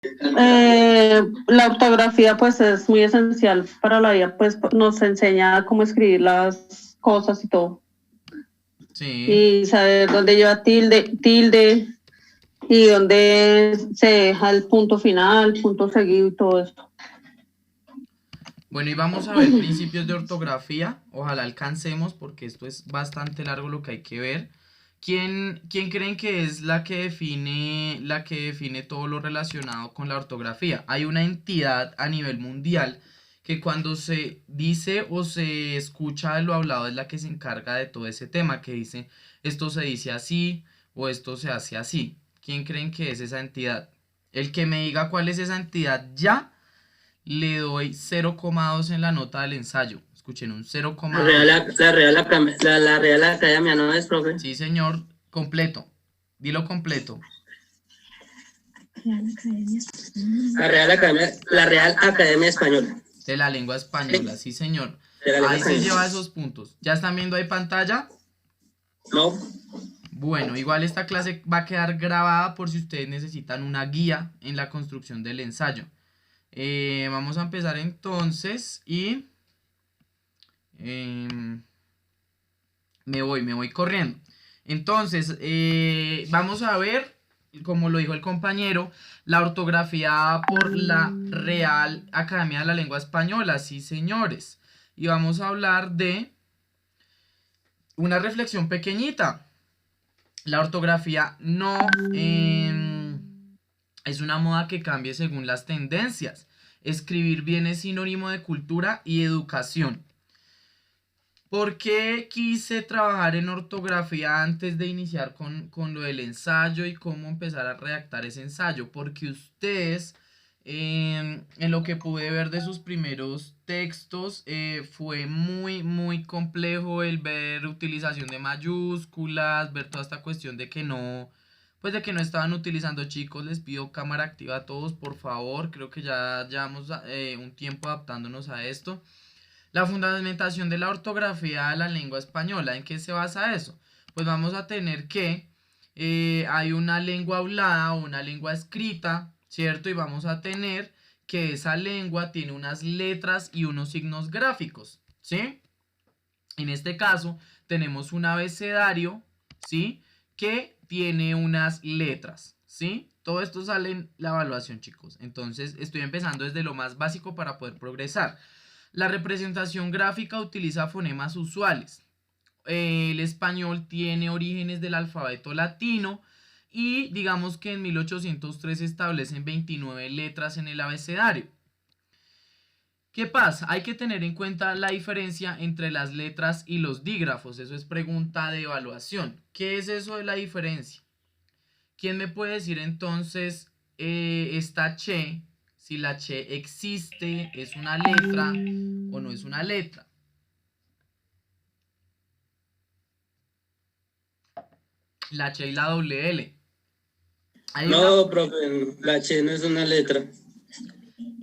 La ortografía pues es muy esencial para la vida, pues nos enseña cómo escribir las cosas y todo. Sí. Y saber dónde lleva tilde y dónde se deja el punto final, punto seguido y todo esto. Bueno, y vamos a ver principios de ortografía. Ojalá alcancemos porque esto es bastante largo lo que hay que ver. ¿Quién creen que es la que define todo lo relacionado con la ortografía? Hay una entidad a nivel mundial que cuando se dice o se escucha lo hablado es la que se encarga de todo ese tema, que dice esto se dice así o esto se hace así. ¿Quién creen que es esa entidad? El que me diga cuál es esa entidad ya le doy 0,2 en la nota del ensayo. Escuchen, un 0,2. La Real Academia, ¿no es, profe? Sí, señor, completo. Dilo completo. La Real Academia Española. De la lengua española, sí, señor. De la lengua Ahí se española. lleva esos puntos. ¿Ya están viendo ahí pantalla? No. Bueno, igual esta clase va a quedar grabada por si ustedes necesitan una guía en la construcción del ensayo. Vamos a empezar entonces y me voy corriendo. Entonces, vamos a ver, como lo dijo el compañero, la ortografía por la Real Academia de la Lengua Española, sí señores. Y vamos a hablar de una reflexión pequeñita. La ortografía no es una moda que cambie según las tendencias. Escribir bien es sinónimo de cultura y educación. ¿Por qué quise trabajar en ortografía antes de iniciar con lo del ensayo y cómo empezar a redactar ese ensayo? Porque ustedes, en lo que pude ver de sus primeros textos, fue muy complejo el ver utilización de mayúsculas, ver toda esta cuestión de que no, pues de que no estaban utilizando. Chicos, les pido cámara activa a todos, por favor. Creo que ya llevamos un tiempo adaptándonos a esto. La fundamentación de la ortografía de la lengua española, ¿en qué se basa eso? Pues vamos a tener que hay una lengua hablada o una lengua escrita, ¿cierto? Y vamos a tener que esa lengua tiene unas letras y unos signos gráficos, ¿sí? En este caso tenemos un abecedario, ¿sí? Que tiene unas letras, ¿sí? Todo esto sale en la evaluación, chicos. Entonces estoy empezando desde lo más básico para poder progresar. La representación gráfica utiliza fonemas usuales. El español tiene orígenes del alfabeto latino y digamos que en 1803 se establecen 29 letras en el abecedario. ¿Qué pasa? Hay que tener en cuenta la diferencia entre las letras y los dígrafos. Eso es pregunta de evaluación. ¿Qué es eso de la diferencia? ¿Quién me puede decir entonces esta che? Si la che existe, ¿es una letra o no es una letra? La che y la doble L. No, profe, la Che no es una letra.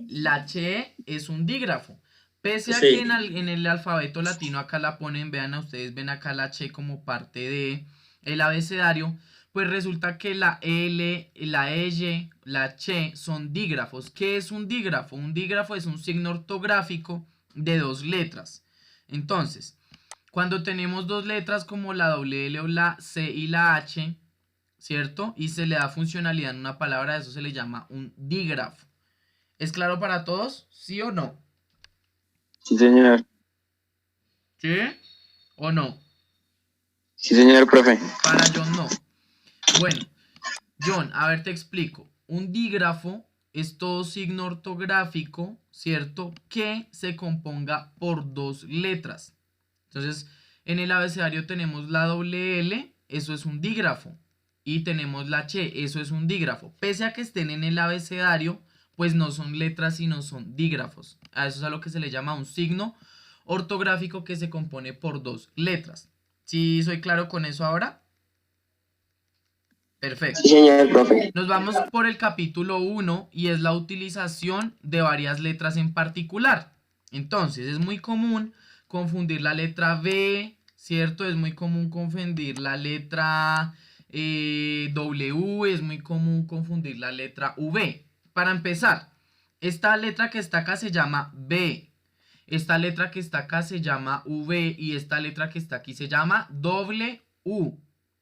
La che es un dígrafo. Pese a Sí. que en el alfabeto latino acá la ponen, vean a ustedes, ven acá la che como parte de el abecedario, pues resulta que la L, la Y, la che son dígrafos. ¿Qué es un dígrafo? Un dígrafo es un signo ortográfico de dos letras. Entonces, cuando tenemos dos letras como la doble L o la C y la H, ¿cierto? Y se le da funcionalidad en una palabra, eso se le llama un dígrafo. ¿Es claro para todos? ¿Sí o no? Sí, señor. ¿Sí o no? Sí, señor, profe. Para John no. Bueno, John, a ver, te explico. Un dígrafo es todo signo ortográfico, ¿cierto? Que se componga por dos letras. Entonces, en el abecedario tenemos la doble L, eso es un dígrafo. Y tenemos la che, eso es un dígrafo. Pese a que estén en el abecedario, pues no son letras, sino son dígrafos. A eso es a lo que se le llama un signo ortográfico que se compone por dos letras. ¿Sí soy claro con eso ahora? Perfecto. Sí, señor, profe. Nos vamos por el capítulo 1 y es la utilización de varias letras en particular. Entonces, es muy común confundir la letra B, ¿cierto? Es muy común confundir la letra W, es muy común confundir la letra V. Para empezar, esta letra que está acá se llama B. Esta letra que está acá se llama V y esta letra que está aquí se llama W.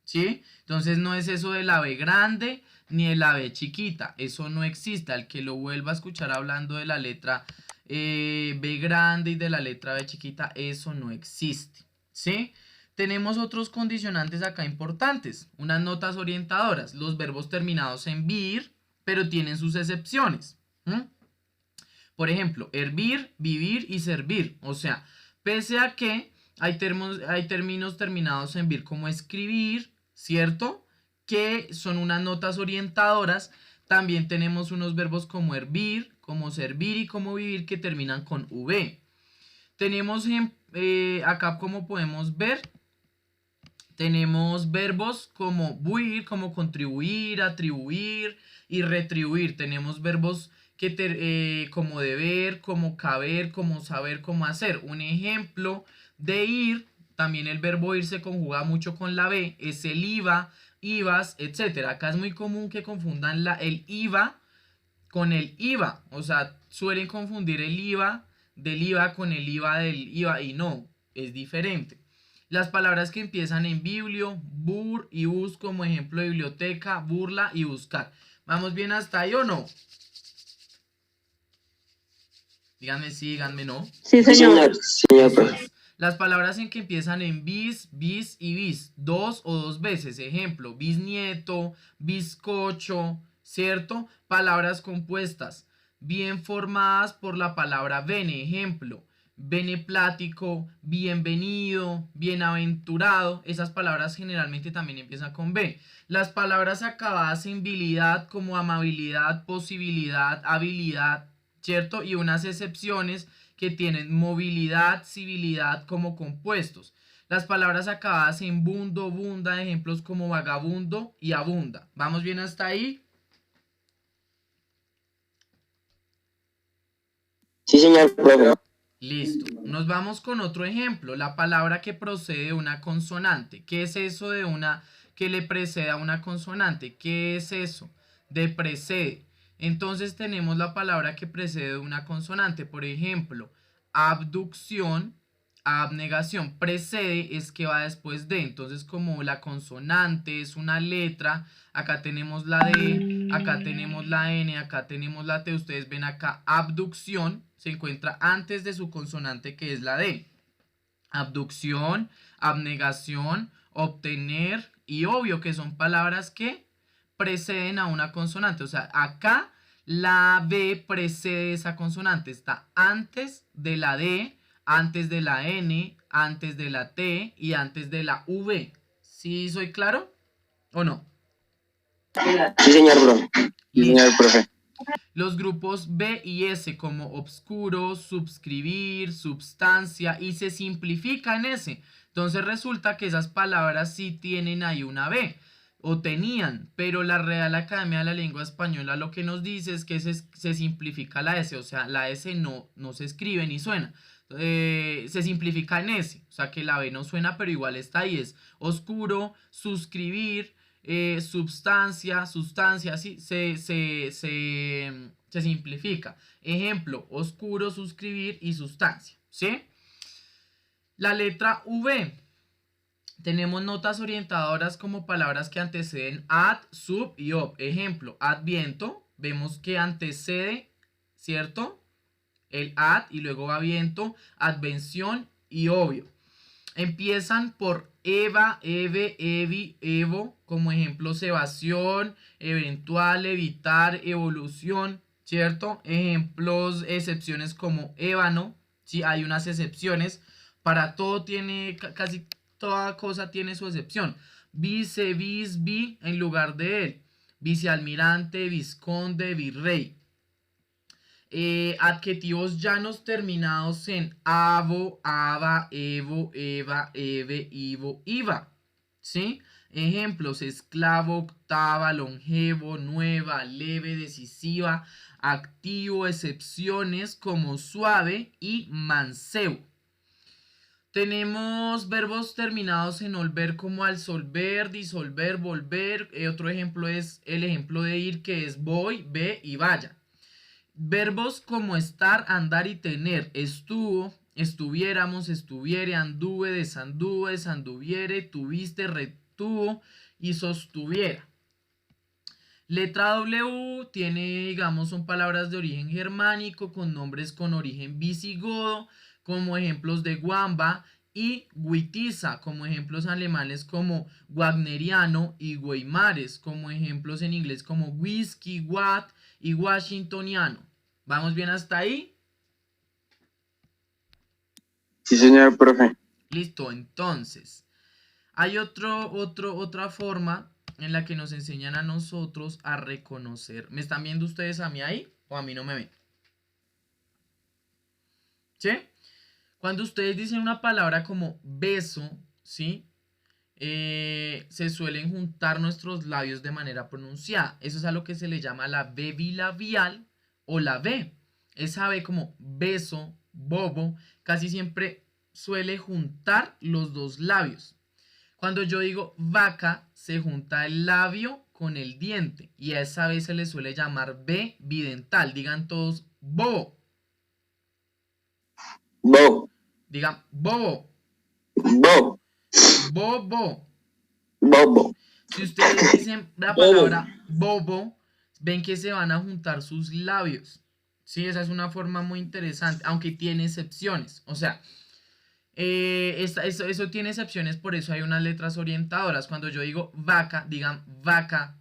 ¿Sí? Entonces no es eso de la B grande ni de la B chiquita. Eso no existe. Al que lo vuelva a escuchar hablando de la letra B grande y de la letra B chiquita, eso no existe. ¿Sí? Tenemos otros condicionantes acá importantes. Unas notas orientadoras. Los verbos terminados en vir, pero tienen sus excepciones. Por ejemplo, hervir, vivir y servir. O sea, pese a que hay términos terminados en vir como escribir, ¿cierto? Que son unas notas orientadoras. También tenemos unos verbos como hervir, como servir y como vivir que terminan con v. Tenemos acá, como podemos ver, tenemos verbos como buir, como contribuir, atribuir y retribuir. Tenemos verbos como deber, como caber, como saber, como hacer. Un ejemplo de ir, también el verbo ir se conjuga mucho con la B, es el iba, ibas, etc. Acá es muy común que confundan el iba con el IVA. O sea, suelen confundir el IVA del IVA con el IVA del IVA y no, es diferente. Las palabras que empiezan en biblio, bur y bus como ejemplo de biblioteca, burla y buscar. ¿Vamos bien hasta ahí o no? Díganme sí, díganme no. Sí, señor. Señor, profe. Las palabras en que empiezan en bis, bis y bis, dos o dos veces. Ejemplo, bisnieto, bizcocho, ¿cierto? Palabras compuestas, bien formadas por la palabra bene. Ejemplo, beneplático, bienvenido, bienaventurado. Esas palabras generalmente también empiezan con B. Las palabras acabadas en bilidad como amabilidad, posibilidad, habilidad, ¿cierto? Y unas excepciones que tienen movilidad, civilidad como compuestos. Las palabras acabadas en bundo, bunda, ejemplos como vagabundo y abunda. ¿Vamos bien hasta ahí? Sí, señor, profe. Listo. Nos vamos con otro ejemplo. La palabra que procede de una consonante. ¿Qué es eso de una que le precede a una consonante? ¿Qué es eso? De precede. Entonces tenemos la palabra que precede de una consonante. Por ejemplo, abducción, abnegación. Precede es que va después de. Entonces, como la consonante es una letra, acá tenemos la D, acá tenemos la N, acá tenemos la T. Ustedes ven acá, abducción se encuentra antes de su consonante que es la D. Abducción, abnegación, obtener y obvio, que son palabras que preceden a una consonante. O sea, acá la B precede esa consonante. Está antes de la D, antes de la N, antes de la T y antes de la V. ¿Sí soy claro o no? Sí, señor, profe. Sí, señor, profe. Los grupos B y S como obscuro, subscribir, substancia y se simplifica en S. Entonces resulta que esas palabras sí tienen ahí una B o tenían, pero la Real Academia de la Lengua Española lo que nos dice es que se simplifica la S, o sea, la S no se escribe ni suena. Se simplifica en S, o sea que la B no suena, pero igual está ahí, es oscuro, suscribir, substancia, sí, se simplifica. Ejemplo, oscuro, suscribir y sustancia, ¿sí? La letra V. Tenemos notas orientadoras como palabras que anteceden ad, sub y ob. Ejemplo, adviento, vemos que antecede, ¿cierto? El ad y luego va viento, advención y obvio. Empiezan por eva, eve, evi, evo, como ejemplos evasión, eventual, evitar, evolución, ¿cierto? Ejemplos, excepciones como ébano, ¿sí? Hay unas excepciones, para todo casi toda cosa tiene su excepción. Vice, vis, vi, en lugar de él. Vicealmirante, visconde, virrey. Adjetivos llanos terminados en avo, ava, evo, eva, eve, ivo, iva, ¿sí? Ejemplos, esclavo, octava, longevo, nueva, leve, decisiva, activo, excepciones como suave y mancebo. Tenemos verbos terminados en olver como absolver, disolver, volver. Otro ejemplo es el ejemplo de ir, que es voy, ve y vaya. Verbos como estar, andar y tener. Estuvo, estuviéramos, estuviere, anduve, desanduve, desanduviere, tuviste, retuvo y sostuviera. Letra W tiene, digamos, son palabras de origen germánico con nombres con origen visigodo, como ejemplos de Guamba y Witiza, como ejemplos alemanes como wagneriano y weimares, como ejemplos en inglés como whisky, watt y washingtoniano. ¿Vamos bien hasta ahí? Sí, señor profe. Listo, entonces, hay otra forma en la que nos enseñan a nosotros a reconocer. ¿Me están viendo ustedes a mí ahí o a mí no me ven? ¿Sí? Cuando ustedes dicen una palabra como beso, ¿sí? Se suelen juntar nuestros labios de manera pronunciada. Eso es a lo que se le llama la B bilabial o la B. Esa B como beso, bobo, casi siempre suele juntar los dos labios. Cuando yo digo vaca, se junta el labio con el diente y a esa B se le suele llamar B bidental. Digan todos bobo. Bo. Digan bobo. Bo. Bobo. Bobo. Si ustedes dicen la palabra bobo, ven que se van a juntar sus labios. Sí, esa es una forma muy interesante, aunque tiene excepciones. O sea, eso tiene excepciones, por eso hay unas letras orientadoras. Cuando yo digo vaca, digan vaca.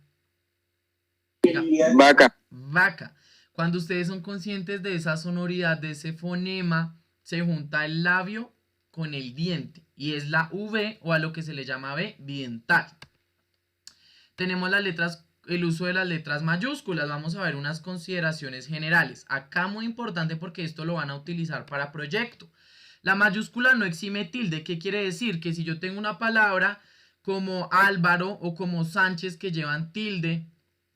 Digan Vaca. vaca. Cuando ustedes son conscientes de esa sonoridad, de ese fonema, se junta el labio con el diente y es la V o a lo que se le llama B bidental. Tenemos las letras, el uso de las letras mayúsculas. Vamos a ver unas consideraciones generales. Acá muy importante porque esto lo van a utilizar para proyecto. La mayúscula no exime tilde. ¿Qué quiere decir? Que si yo tengo una palabra como Álvaro o como Sánchez que llevan tilde,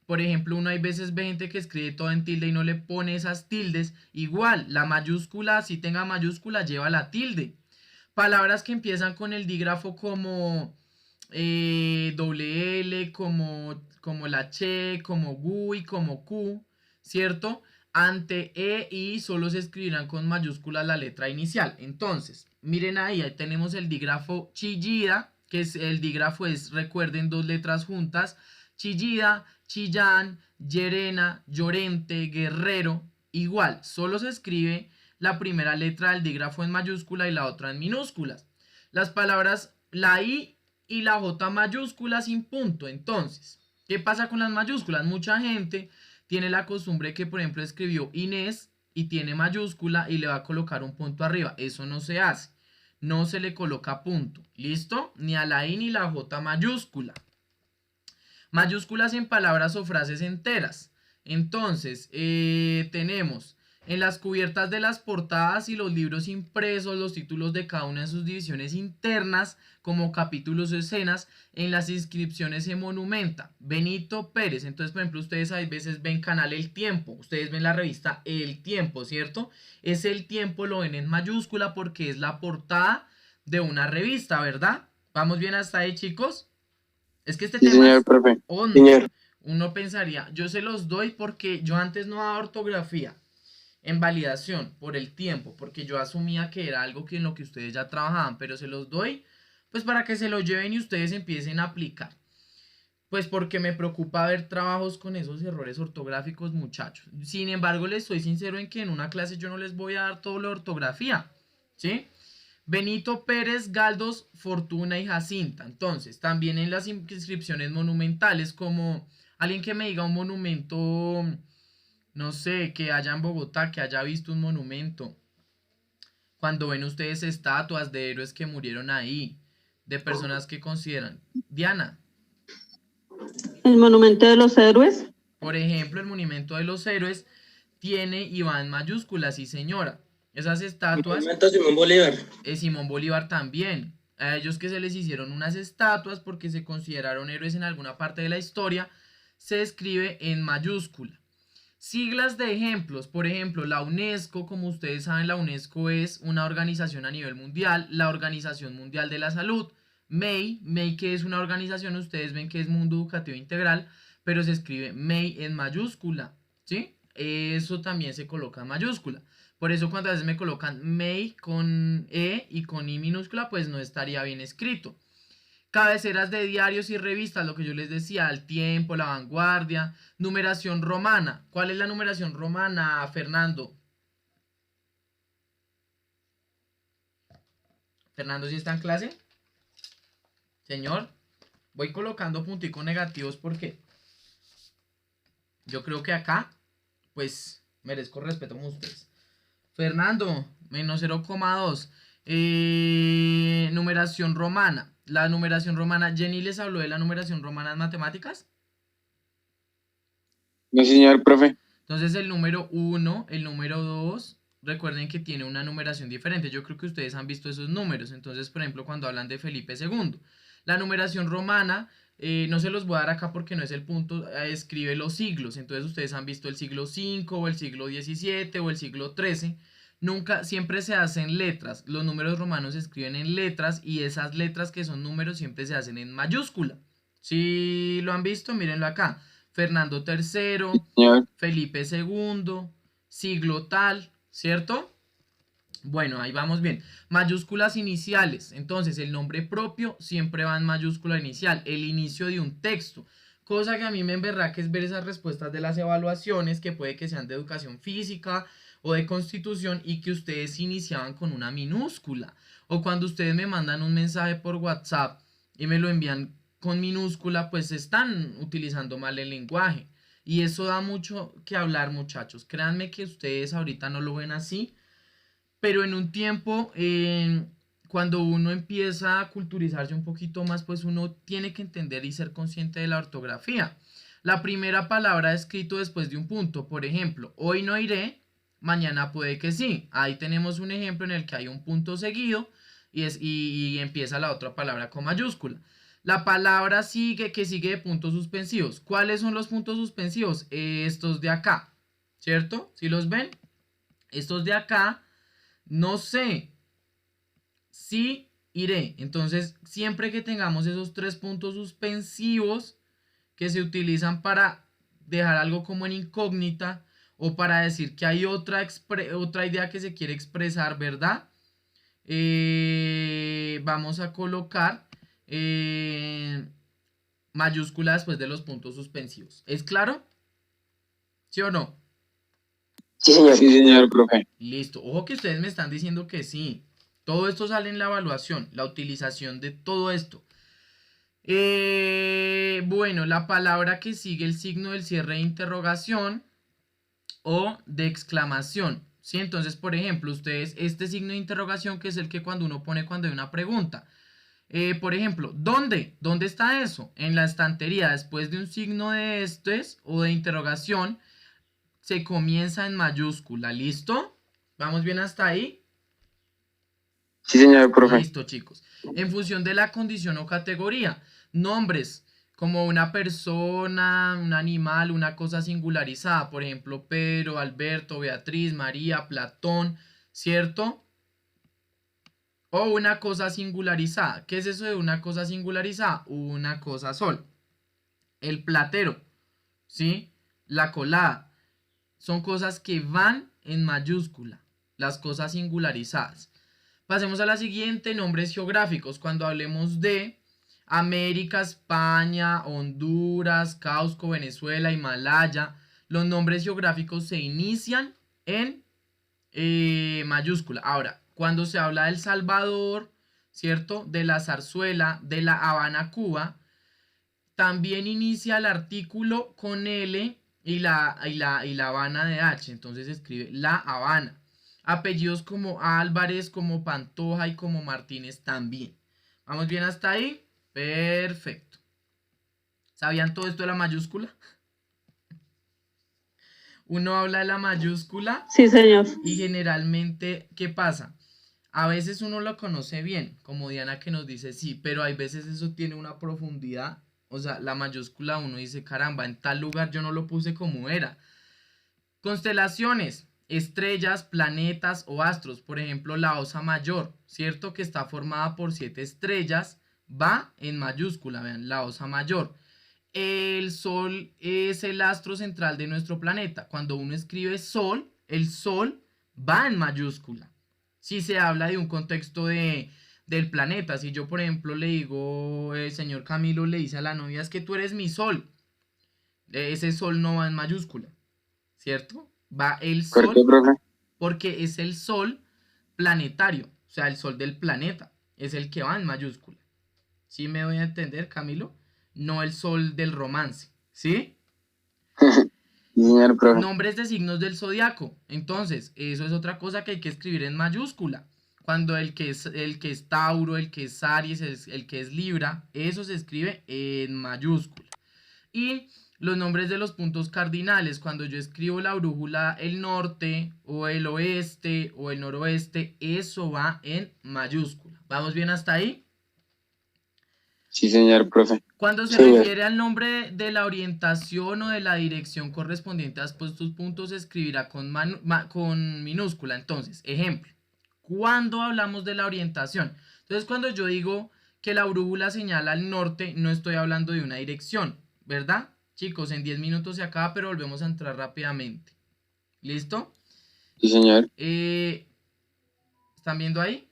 por ejemplo, uno hay veces ve gente que escribe todo en tilde y no le pone esas tildes. Igual, la mayúscula, si tenga mayúscula, lleva la tilde. Palabras que empiezan con el dígrafo como doble L, como la che, como gu y como q, ¿cierto? Ante e y solo se escribirán con mayúsculas la letra inicial. Entonces, miren ahí tenemos el dígrafo chillida, que es el dígrafo es, recuerden, dos letras juntas, chillida, chillán, yerena, llorente, guerrero, igual, solo se escribe la primera letra del dígrafo en mayúscula y la otra en minúsculas. Las palabras la I y la J mayúscula sin punto. Entonces, ¿qué pasa con las mayúsculas? Mucha gente tiene la costumbre que, por ejemplo, escribió Inés y tiene mayúscula y le va a colocar un punto arriba. Eso no se hace. No se le coloca punto. ¿Listo? Ni a la I ni la J mayúscula. Mayúsculas en palabras o frases enteras. Entonces, tenemos en las cubiertas de las portadas y los libros impresos, los títulos de cada una de sus divisiones internas, como capítulos o escenas, en las inscripciones se monumenta Benito Pérez. Entonces, por ejemplo, ustedes a veces ven canal El Tiempo, ustedes ven la revista El Tiempo, ¿cierto? Es El Tiempo, lo ven en mayúscula porque es la portada de una revista, ¿verdad? ¿Vamos bien hasta ahí, chicos? Es que este Sí, tema señor es profe. hondo. Señor. Uno pensaría, yo se los doy porque yo antes no daba ortografía en validación por el tiempo, porque yo asumía que era algo que en lo que ustedes ya trabajaban, pero se los doy pues para que se lo lleven y ustedes empiecen a aplicar. Pues porque me preocupa ver trabajos con esos errores ortográficos, muchachos. Sin embargo, les soy sincero en que en una clase yo no les voy a dar todo la ortografía, ¿sí? Benito Pérez, Galdos, Fortuna y Jacinta. Entonces, también en las inscripciones monumentales, como alguien que me diga un monumento, no sé, que haya en Bogotá, que haya visto un monumento. Cuando ven ustedes estatuas de héroes que murieron ahí, de personas que consideran. Diana. El monumento de los héroes. Por ejemplo, el monumento de los héroes tiene y va en mayúsculas, sí señora. Esas estatuas. Monumento a Simón Bolívar. Simón Bolívar también. A ellos que se les hicieron unas estatuas porque se consideraron héroes en alguna parte de la historia, se escribe en mayúscula. Siglas de ejemplos, por ejemplo, la UNESCO, como ustedes saben, la UNESCO es una organización a nivel mundial, la Organización Mundial de la Salud. MEI que es una organización, ustedes ven que es Mundo Educativo Integral, pero se escribe MEI en mayúscula, ¿sí? eso también se coloca en mayúscula. Por eso cuando a veces me colocan May con E y con I minúscula, pues no estaría bien escrito. Cabeceras de diarios y revistas, lo que yo les decía, El Tiempo, La Vanguardia. Numeración romana. ¿Cuál es la numeración romana, Fernando? Fernando, ¿sí está en clase? Señor, voy colocando punticos negativos porque yo creo que acá, pues, merezco respeto con ustedes. Fernando, menos 0,2. Numeración romana. La numeración romana, ¿Jenny les habló de la numeración romana en matemáticas? No, señor, profe. Entonces el número 1, el número 2, recuerden que tiene una numeración diferente. Yo creo que ustedes han visto esos números. Entonces, por ejemplo, cuando hablan de Felipe II. La numeración romana, no se los voy a dar acá porque no es el punto, escribe los siglos. Entonces ustedes han visto el siglo V o el siglo XVII o el siglo XIII. Nunca, siempre se hacen letras. Los números romanos se escriben en letras y esas letras que son números siempre se hacen en mayúscula. Si lo han visto, mírenlo acá. Fernando III, Señor. Felipe II, siglo tal, ¿cierto? Bueno, ahí vamos bien. Mayúsculas iniciales. Entonces, el nombre propio siempre va en mayúscula inicial. El inicio de un texto. Cosa que a mí me emberraca es ver esas respuestas de las evaluaciones que puede que sean de educación física o de constitución y que ustedes iniciaban con una minúscula. O cuando ustedes me mandan un mensaje por WhatsApp y me lo envían con minúscula, pues están utilizando mal el lenguaje. Y eso da mucho que hablar, muchachos. Créanme que ustedes ahorita no lo ven así. Pero en un tiempo, cuando uno empieza a culturizarse un poquito más, pues uno tiene que entender y ser consciente de la ortografía. La primera palabra escrito después de un punto. Por ejemplo, hoy no iré, mañana puede que sí. Ahí tenemos un ejemplo en el que hay un punto seguido y empieza la otra palabra con mayúscula. La palabra que sigue de puntos suspensivos. ¿Cuáles son los puntos suspensivos? Estos de acá, ¿cierto? ¿Sí los ven? Estos de acá. No sé, sí iré. Entonces, siempre que tengamos esos 3 puntos suspensivos que se utilizan para dejar algo como en incógnita o para decir que hay otra idea que se quiere expresar, ¿verdad? Vamos a colocar mayúscula después de los puntos suspensivos. ¿Es claro? ¿Sí o no? Sí, señor. Sí, señor, profe. Listo. Ojo que ustedes me están diciendo que sí. Todo esto sale en la evaluación, la utilización de todo esto. Bueno, la palabra que sigue el signo del cierre de interrogación o de exclamación. ¿Sí? Entonces, por ejemplo, ustedes, este signo de interrogación que es el que cuando uno pone cuando hay una pregunta. Por ejemplo, ¿dónde? ¿Dónde está eso? En la estantería, después de un signo de estos o de interrogación, se comienza en mayúscula, ¿listo? ¿Vamos bien hasta ahí? Sí, señor, profe. Listo, chicos. En función de la condición o categoría, nombres como una persona, un animal, una cosa singularizada, por ejemplo, Pedro, Alberto, Beatriz, María, Platón, ¿cierto? O una cosa singularizada. ¿Qué es eso de una cosa singularizada? Una cosa sola. El platero, ¿sí? La colada. Son cosas que van en mayúscula, las cosas singularizadas. Pasemos a la siguiente, nombres geográficos. Cuando hablemos de América, España, Honduras, Cusco, Venezuela, Himalaya, los nombres geográficos se inician en mayúscula. Ahora, cuando se habla de El Salvador, ¿cierto? De la zarzuela, de La Habana, Cuba, también inicia el artículo con L y la Habana de H. Entonces se escribe La Habana. Apellidos como Álvarez, como Pantoja y como Martínez también. ¿Vamos bien hasta ahí? Perfecto. ¿Sabían todo esto de la mayúscula? Uno habla de la mayúscula. Sí, señor. Y generalmente, ¿qué pasa? A veces uno lo conoce bien, como Diana que nos dice sí, pero hay veces eso tiene una profundidad. O sea, la mayúscula uno dice, caramba, en tal lugar yo no lo puse como era. Constelaciones, estrellas, planetas o astros. Por ejemplo, la Osa Mayor, ¿cierto? Que está formada por 7 estrellas, va en mayúscula, vean, la Osa Mayor. el Sol es el astro central de nuestro planeta. Cuando uno escribe Sol, el Sol va en mayúscula. Si se habla de un contexto del planeta, si yo por ejemplo le digo, el señor Camilo le dice a la novia, es que tú eres mi Sol, ese Sol no va en mayúscula, ¿cierto? Va el Sol. ¿Por qué, profe? Porque es el Sol planetario, o sea, el Sol del planeta, es el que va en mayúscula. ¿Sí me voy a entender, Camilo? No el Sol del romance, ¿sí? Sí, señor profe. Nombres de signos del zodiaco. Entonces, eso es otra cosa que hay que escribir en mayúscula. Cuando el que es Tauro, el que es Aries, el que es Libra, eso se escribe en mayúscula. Y los nombres de los puntos cardinales, cuando yo escribo la brújula, el norte o el oeste o el noroeste, eso va en mayúscula. ¿Vamos bien hasta ahí? Sí, señor profe. Cuando se Sí, refiere al nombre de la orientación o de la dirección correspondiente a estos puntos, se escribirá con minúscula. Entonces, ejemplo, cuando hablamos de la orientación, entonces cuando yo digo que la brújula señala al norte, no estoy hablando de una dirección, ¿verdad? Chicos, en 10 minutos se acaba, pero volvemos a entrar rápidamente. ¿Listo? sí, señor. ¿Están viendo ahí?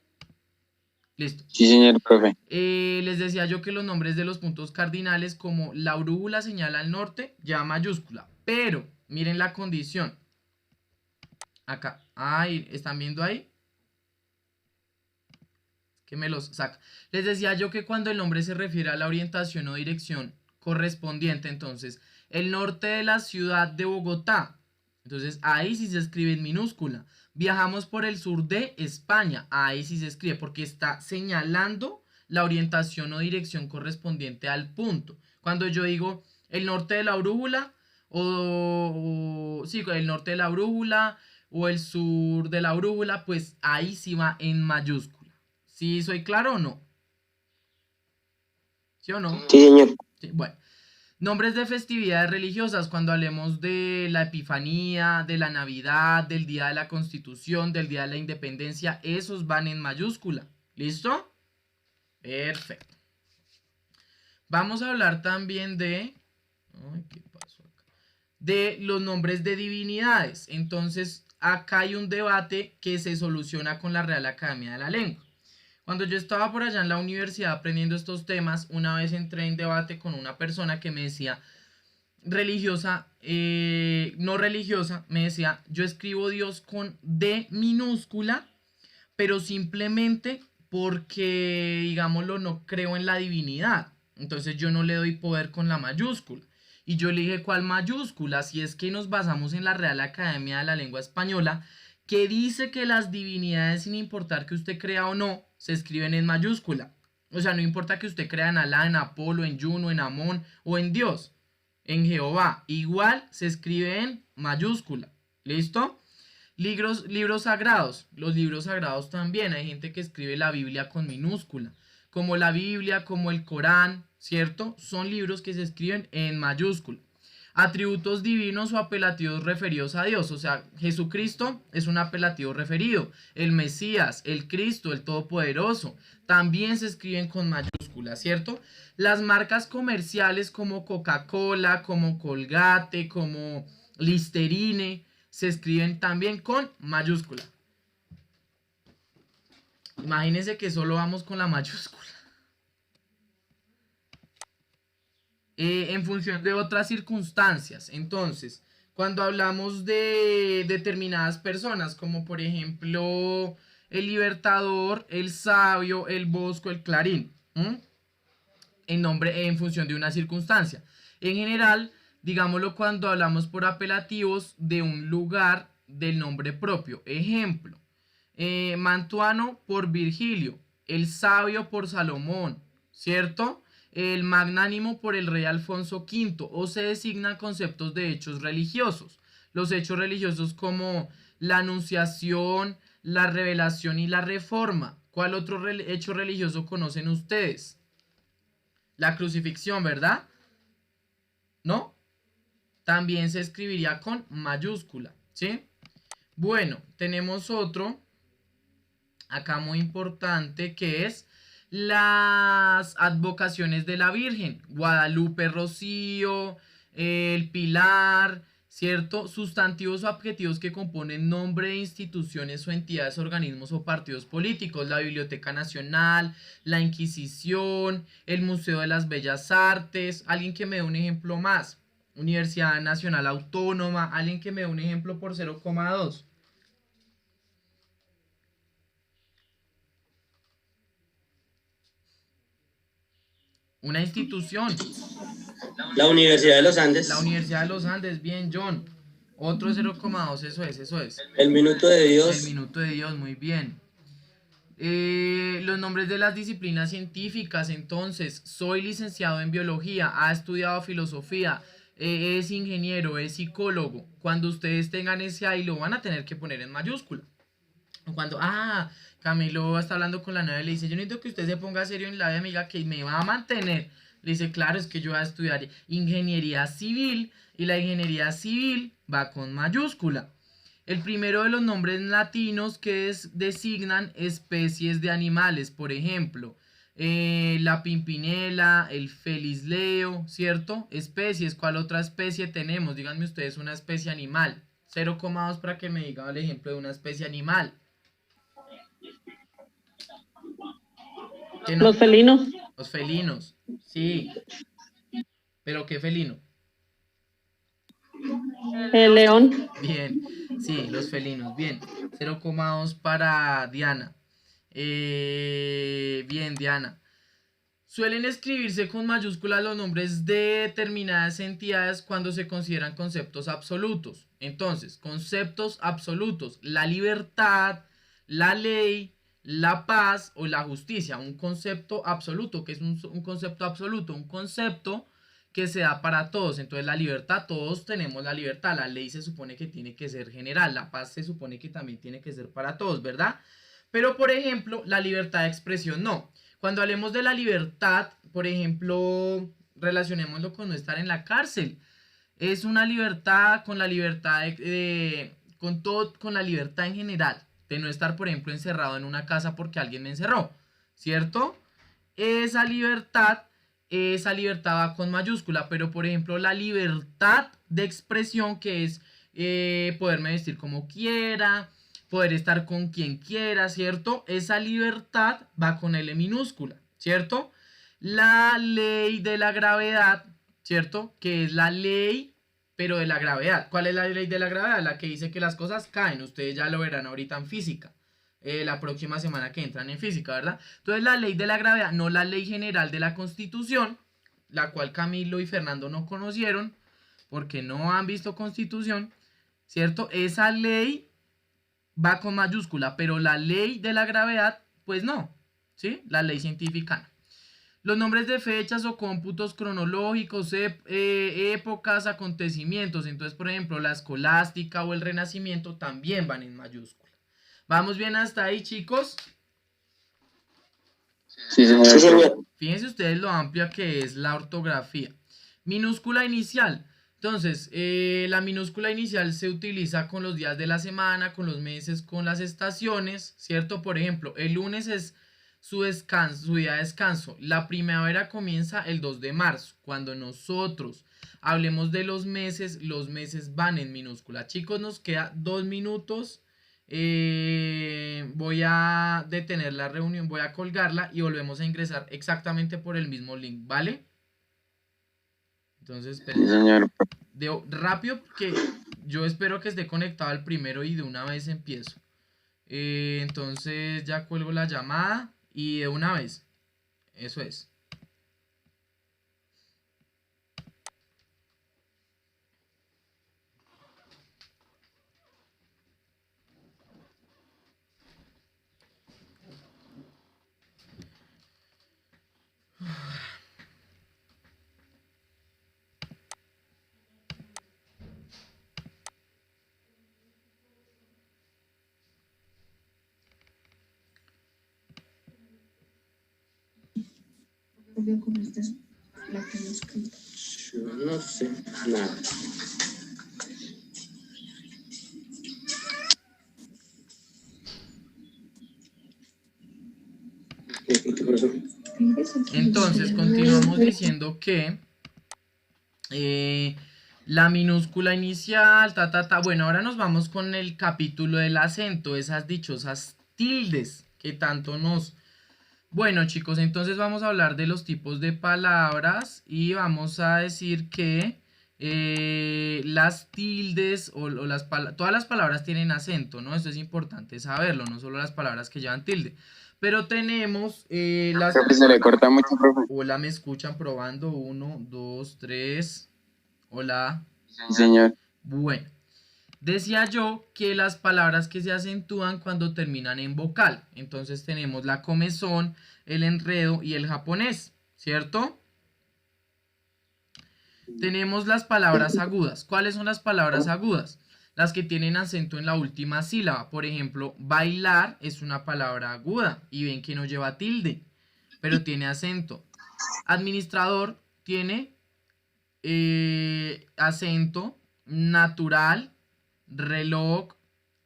Listo. Sí, señor profe. Les decía yo que los nombres de los puntos cardinales, como la brújula señala al norte, ya mayúscula. Pero, miren la condición. Acá. Ahí, ¿están viendo ahí? Que me los saca. Les decía yo que cuando el nombre se refiere a la orientación o dirección correspondiente, entonces, el norte de la ciudad de Bogotá. Entonces, ahí sí se escribe en minúscula. Viajamos por el sur de España. Ahí sí se escribe porque está señalando la orientación o dirección correspondiente al punto. Cuando yo digo el norte de la brújula sí, el norte de la brújula o el sur de la brújula, pues ahí sí va en mayúscula. ¿Sí soy claro o no? ¿Sí o no? Sí, señor. Sí, bueno. Nombres de festividades religiosas, cuando hablemos de la Epifanía, de la Navidad, del Día de la Constitución, del Día de la Independencia, esos van en mayúscula. ¿Listo? Perfecto. Vamos a hablar también de... Ay, ¿qué pasó acá? De los nombres de divinidades. Entonces, acá hay un debate que se soluciona con la Real Academia de la Lengua. Cuando yo estaba por allá en la universidad aprendiendo estos temas, una vez entré en debate con una persona que me decía, religiosa, no religiosa, me decía, yo escribo Dios con D minúscula, pero simplemente porque, digámoslo, no creo en la divinidad. Entonces yo no le doy poder con la mayúscula. Y yo le dije, ¿cuál mayúscula? Si es que nos basamos en la Real Academia de la Lengua Española, que dice que las divinidades, sin importar que usted crea o no, se escriben en mayúscula. O sea, no importa que usted crea en Alá, en Apolo, en Juno, en Amón o en Dios, en Jehová. Igual se escribe en mayúscula. ¿Listo? Libros sagrados. Los libros sagrados también. Hay gente que escribe la Biblia con minúscula. Como la Biblia, como el Corán, ¿cierto? Son libros que se escriben en mayúscula. Atributos divinos o apelativos referidos a Dios. O sea, Jesucristo es un apelativo referido. El Mesías, el Cristo, el Todopoderoso, también se escriben con mayúsculas, ¿cierto? Las marcas comerciales como Coca-Cola, como Colgate, como Listerine, se escriben también con mayúscula. Imagínense que solo vamos con la mayúscula. En función de otras circunstancias. Entonces, cuando hablamos de determinadas personas, como por ejemplo el Libertador, el Sabio, el Bosco, el Clarín, en función de una circunstancia. En general, digámoslo cuando hablamos por apelativos de un lugar del nombre propio. Ejemplo, Mantuano por Virgilio, el Sabio por Salomón, ¿cierto? El Magnánimo por el rey Alfonso V, o se designan conceptos de hechos religiosos. Los hechos religiosos como la Anunciación, la Revelación y la Reforma. ¿Cuál otro hecho religioso conocen ustedes? La crucifixión, ¿verdad? ¿No? También se escribiría con mayúscula, ¿sí? Bueno, tenemos otro acá muy importante que es las advocaciones de la Virgen, Guadalupe, Rocío, el Pilar, ¿cierto? Sustantivos o adjetivos que componen nombre de instituciones o entidades, organismos o partidos políticos, la Biblioteca Nacional, la Inquisición, el Museo de las Bellas Artes. Alguien que me dé un ejemplo más. Universidad Nacional Autónoma. Alguien que me dé un ejemplo por 0,2. Una institución. La Universidad de los Andes. La Universidad de los Andes, bien, John. Otro 0,2, eso es. El Minuto de Dios. El Minuto de Dios, muy bien. Los nombres de las disciplinas científicas, entonces, soy licenciado en biología, ha estudiado filosofía, es ingeniero, es psicólogo. Cuando ustedes tengan ese ahí, lo van a tener que poner en mayúscula. Cuando, Camilo está hablando con la novia y le dice, yo necesito que usted se ponga serio en la vida, amiga, que me va a mantener. Le dice, claro, es que yo voy a estudiar ingeniería civil y la ingeniería civil va con mayúscula. El primero de los nombres latinos que designan especies de animales, por ejemplo, la pimpinela, el felisleo, ¿cierto? Especies, ¿cuál otra especie tenemos? Díganme ustedes una especie animal. 0,2 para que me digan el ejemplo de una especie animal. Los felinos. Los felinos, sí. ¿Pero qué felino? El león. Bien, sí, los felinos, bien. 0,2 para Diana. Bien, Diana. Suelen escribirse con mayúsculas los nombres de determinadas entidades cuando se consideran conceptos absolutos. Entonces, conceptos absolutos, la libertad, la ley, la paz o la justicia. Un concepto absoluto, que es un concepto absoluto, un concepto que se da para todos. Entonces la libertad, todos tenemos la libertad, la ley se supone que tiene que ser general, la paz se supone que también tiene que ser para todos, ¿verdad? Pero por ejemplo, la libertad de expresión no. Cuando hablemos de la libertad, por ejemplo, relacionémoslo con no estar en la cárcel. Es una libertad con la libertad con la libertad en general, de no estar, por ejemplo, encerrado en una casa porque alguien me encerró, ¿cierto? Esa libertad va con mayúscula, pero por ejemplo la libertad de expresión, que es poderme vestir como quiera, poder estar con quien quiera, ¿cierto? Esa libertad va con L minúscula, ¿cierto? La ley de la gravedad, ¿cierto? Que es la ley, pero de la gravedad. ¿Cuál es la ley de la gravedad? La que dice que las cosas caen. Ustedes ya lo verán ahorita en física. La próxima semana que entran en física, ¿verdad? Entonces la ley de la gravedad, no la ley general de la Constitución, la cual Camilo y Fernando no conocieron porque no han visto Constitución, ¿cierto? Esa ley va con mayúscula, pero la ley de la gravedad, pues no, ¿sí? La ley científica no. Los nombres de fechas o cómputos cronológicos, épocas, acontecimientos, entonces por ejemplo la escolástica o el renacimiento también van en mayúscula. ¿Vamos bien hasta ahí, chicos? Sí, señor. Fíjense ustedes lo amplia que es la ortografía. Minúscula inicial. Entonces, la minúscula inicial se utiliza con los días de la semana, con los meses, con las estaciones, ¿cierto? Por ejemplo, el lunes es su día de descanso. La primavera comienza el 2 de marzo. Cuando nosotros hablemos de los meses van en minúscula. Chicos, nos queda 2 minutos. Voy a detener la reunión, voy a colgarla y volvemos a ingresar exactamente por el mismo link, ¿vale? Entonces, Sí, señor. rápido porque yo espero que esté conectado al primero y de una vez empiezo. Entonces ya cuelgo la llamada y de una vez. Eso es. Yo no sé nada. Entonces, continuamos diciendo que la minúscula inicial, Bueno, ahora nos vamos con el capítulo del acento, esas dichosas tildes que tanto nos... Bueno, chicos, entonces vamos a hablar de los tipos de palabras y vamos a decir que las tildes todas las palabras tienen acento, ¿no? Esto es importante saberlo, no solo las palabras que llevan tilde. Pero tenemos las... Profe, se le corta mucho, profe. Hola, ¿me escuchan? Probando. 1, 2, 3. Hola. Sí, señor. Bueno, decía yo que las palabras que se acentúan cuando terminan en vocal. Entonces tenemos la comezón, el enredo y el japonés, ¿cierto? Tenemos las palabras agudas. ¿Cuáles son las palabras agudas? Las que tienen acento en la última sílaba. Por ejemplo, bailar es una palabra aguda y ven que no lleva tilde, pero tiene acento. Administrador tiene acento. Natural, reloj,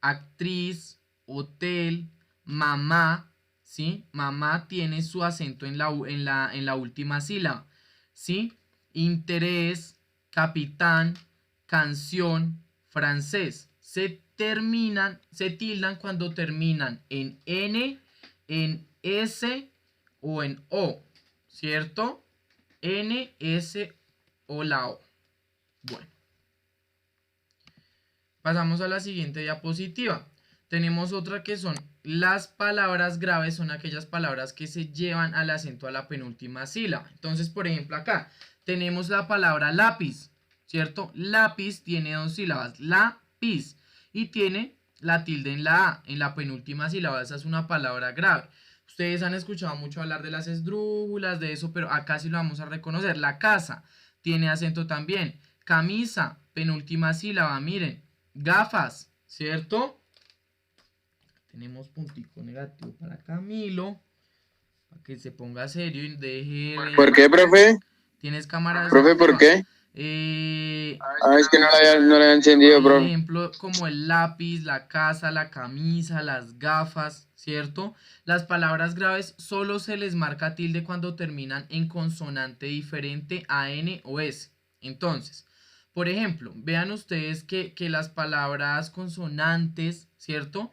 actriz, hotel, mamá, ¿sí? Mamá tiene su acento en la última sílaba, ¿sí? Interés, capitán, canción, francés. Se tildan cuando terminan en N, en S o en O, ¿cierto? N, S o la O. Bueno. Pasamos a la siguiente diapositiva. Tenemos otra que son las palabras graves, son aquellas palabras que se llevan al acento a la penúltima sílaba. Entonces, por ejemplo, acá tenemos la palabra lápiz, ¿cierto? Lápiz tiene 2 sílabas, lápiz, y tiene la tilde en la A, en la penúltima sílaba. Esa es una palabra grave. Ustedes han escuchado mucho hablar de las esdrújulas, de eso, pero acá sí lo vamos a reconocer. La casa tiene acento también. Camisa, penúltima sílaba, miren. Gafas, ¿cierto? Tenemos puntico negativo para Camilo, para que se ponga serio y deje... ¿Por qué, profe? ¿Tienes cámara? Profe, ¿por qué? Es que no la había encendido, por profe. ejemplo, como el lápiz, la casa, la camisa, las gafas, ¿cierto? Las palabras graves solo se les marca tilde cuando terminan en consonante diferente a N o S. Entonces, por ejemplo, vean ustedes que las palabras consonantes, ¿cierto?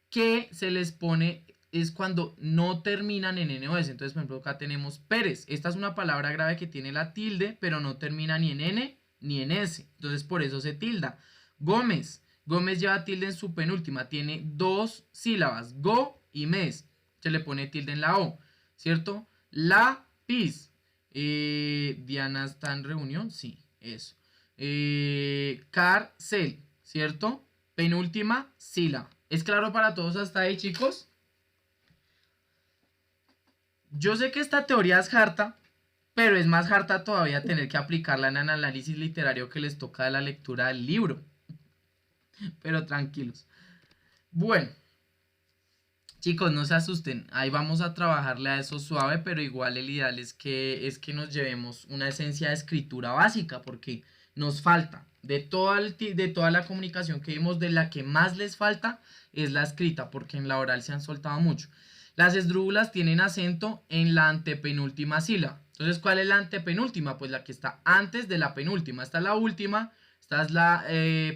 Que se les pone es cuando no terminan en N o S. Entonces, por ejemplo, acá tenemos Pérez. Esta es una palabra grave que tiene la tilde, pero no termina ni en N ni en S. Entonces, por eso se tilda. Gómez. Gómez lleva tilde en su penúltima. Tiene 2 sílabas, go y mes. Se le pone tilde en la O, ¿cierto? Lápiz. Diana está en reunión, sí, eso. Cárcel, ¿cierto? Penúltima sílaba. ¿Es claro para todos hasta ahí, chicos? Yo sé que esta teoría es harta, pero es más harta todavía tener que aplicarla en el análisis literario que les toca de la lectura del libro. Pero tranquilos. Bueno, chicos, no se asusten. Ahí vamos a trabajarle a eso suave, pero igual el ideal es que nos llevemos una esencia de escritura básica, porque nos falta. De toda la comunicación que vimos, de la que más les falta es la escrita, porque en la oral se han soltado mucho. Las esdrújulas tienen acento en la antepenúltima sílaba. Entonces, ¿cuál es la antepenúltima? Pues la que está antes de la penúltima. Esta es la última, esta es la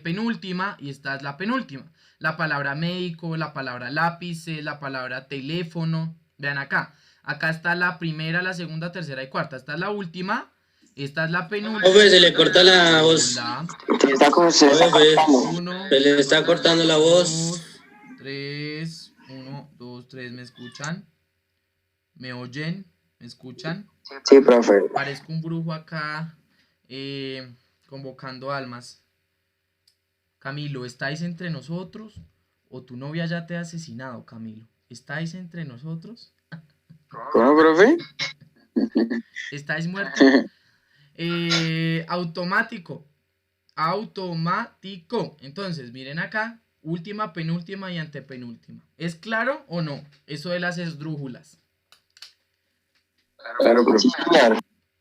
penúltima y esta es la penúltima. La palabra médico, la palabra lápiz, la palabra teléfono. Vean acá. Acá está la primera, la segunda, tercera y cuarta. Esta es la última. Esta es la penúltima. Profe, se le corta la voz. Se le está cortando la voz. 3, 1, 2, 3, ¿me escuchan? ¿Me oyen? ¿Me escuchan? Sí, profe. Parezco un brujo acá convocando almas. Camilo, ¿estáis entre nosotros? ¿O tu novia ya te ha asesinado, Camilo? ¿Estáis entre nosotros? ¿Cómo, profe? ¿Estáis muertos? Automático. Automático. Entonces, miren acá. Última, penúltima y antepenúltima. ¿Es claro o no? Eso de las esdrújulas. Claro, profe.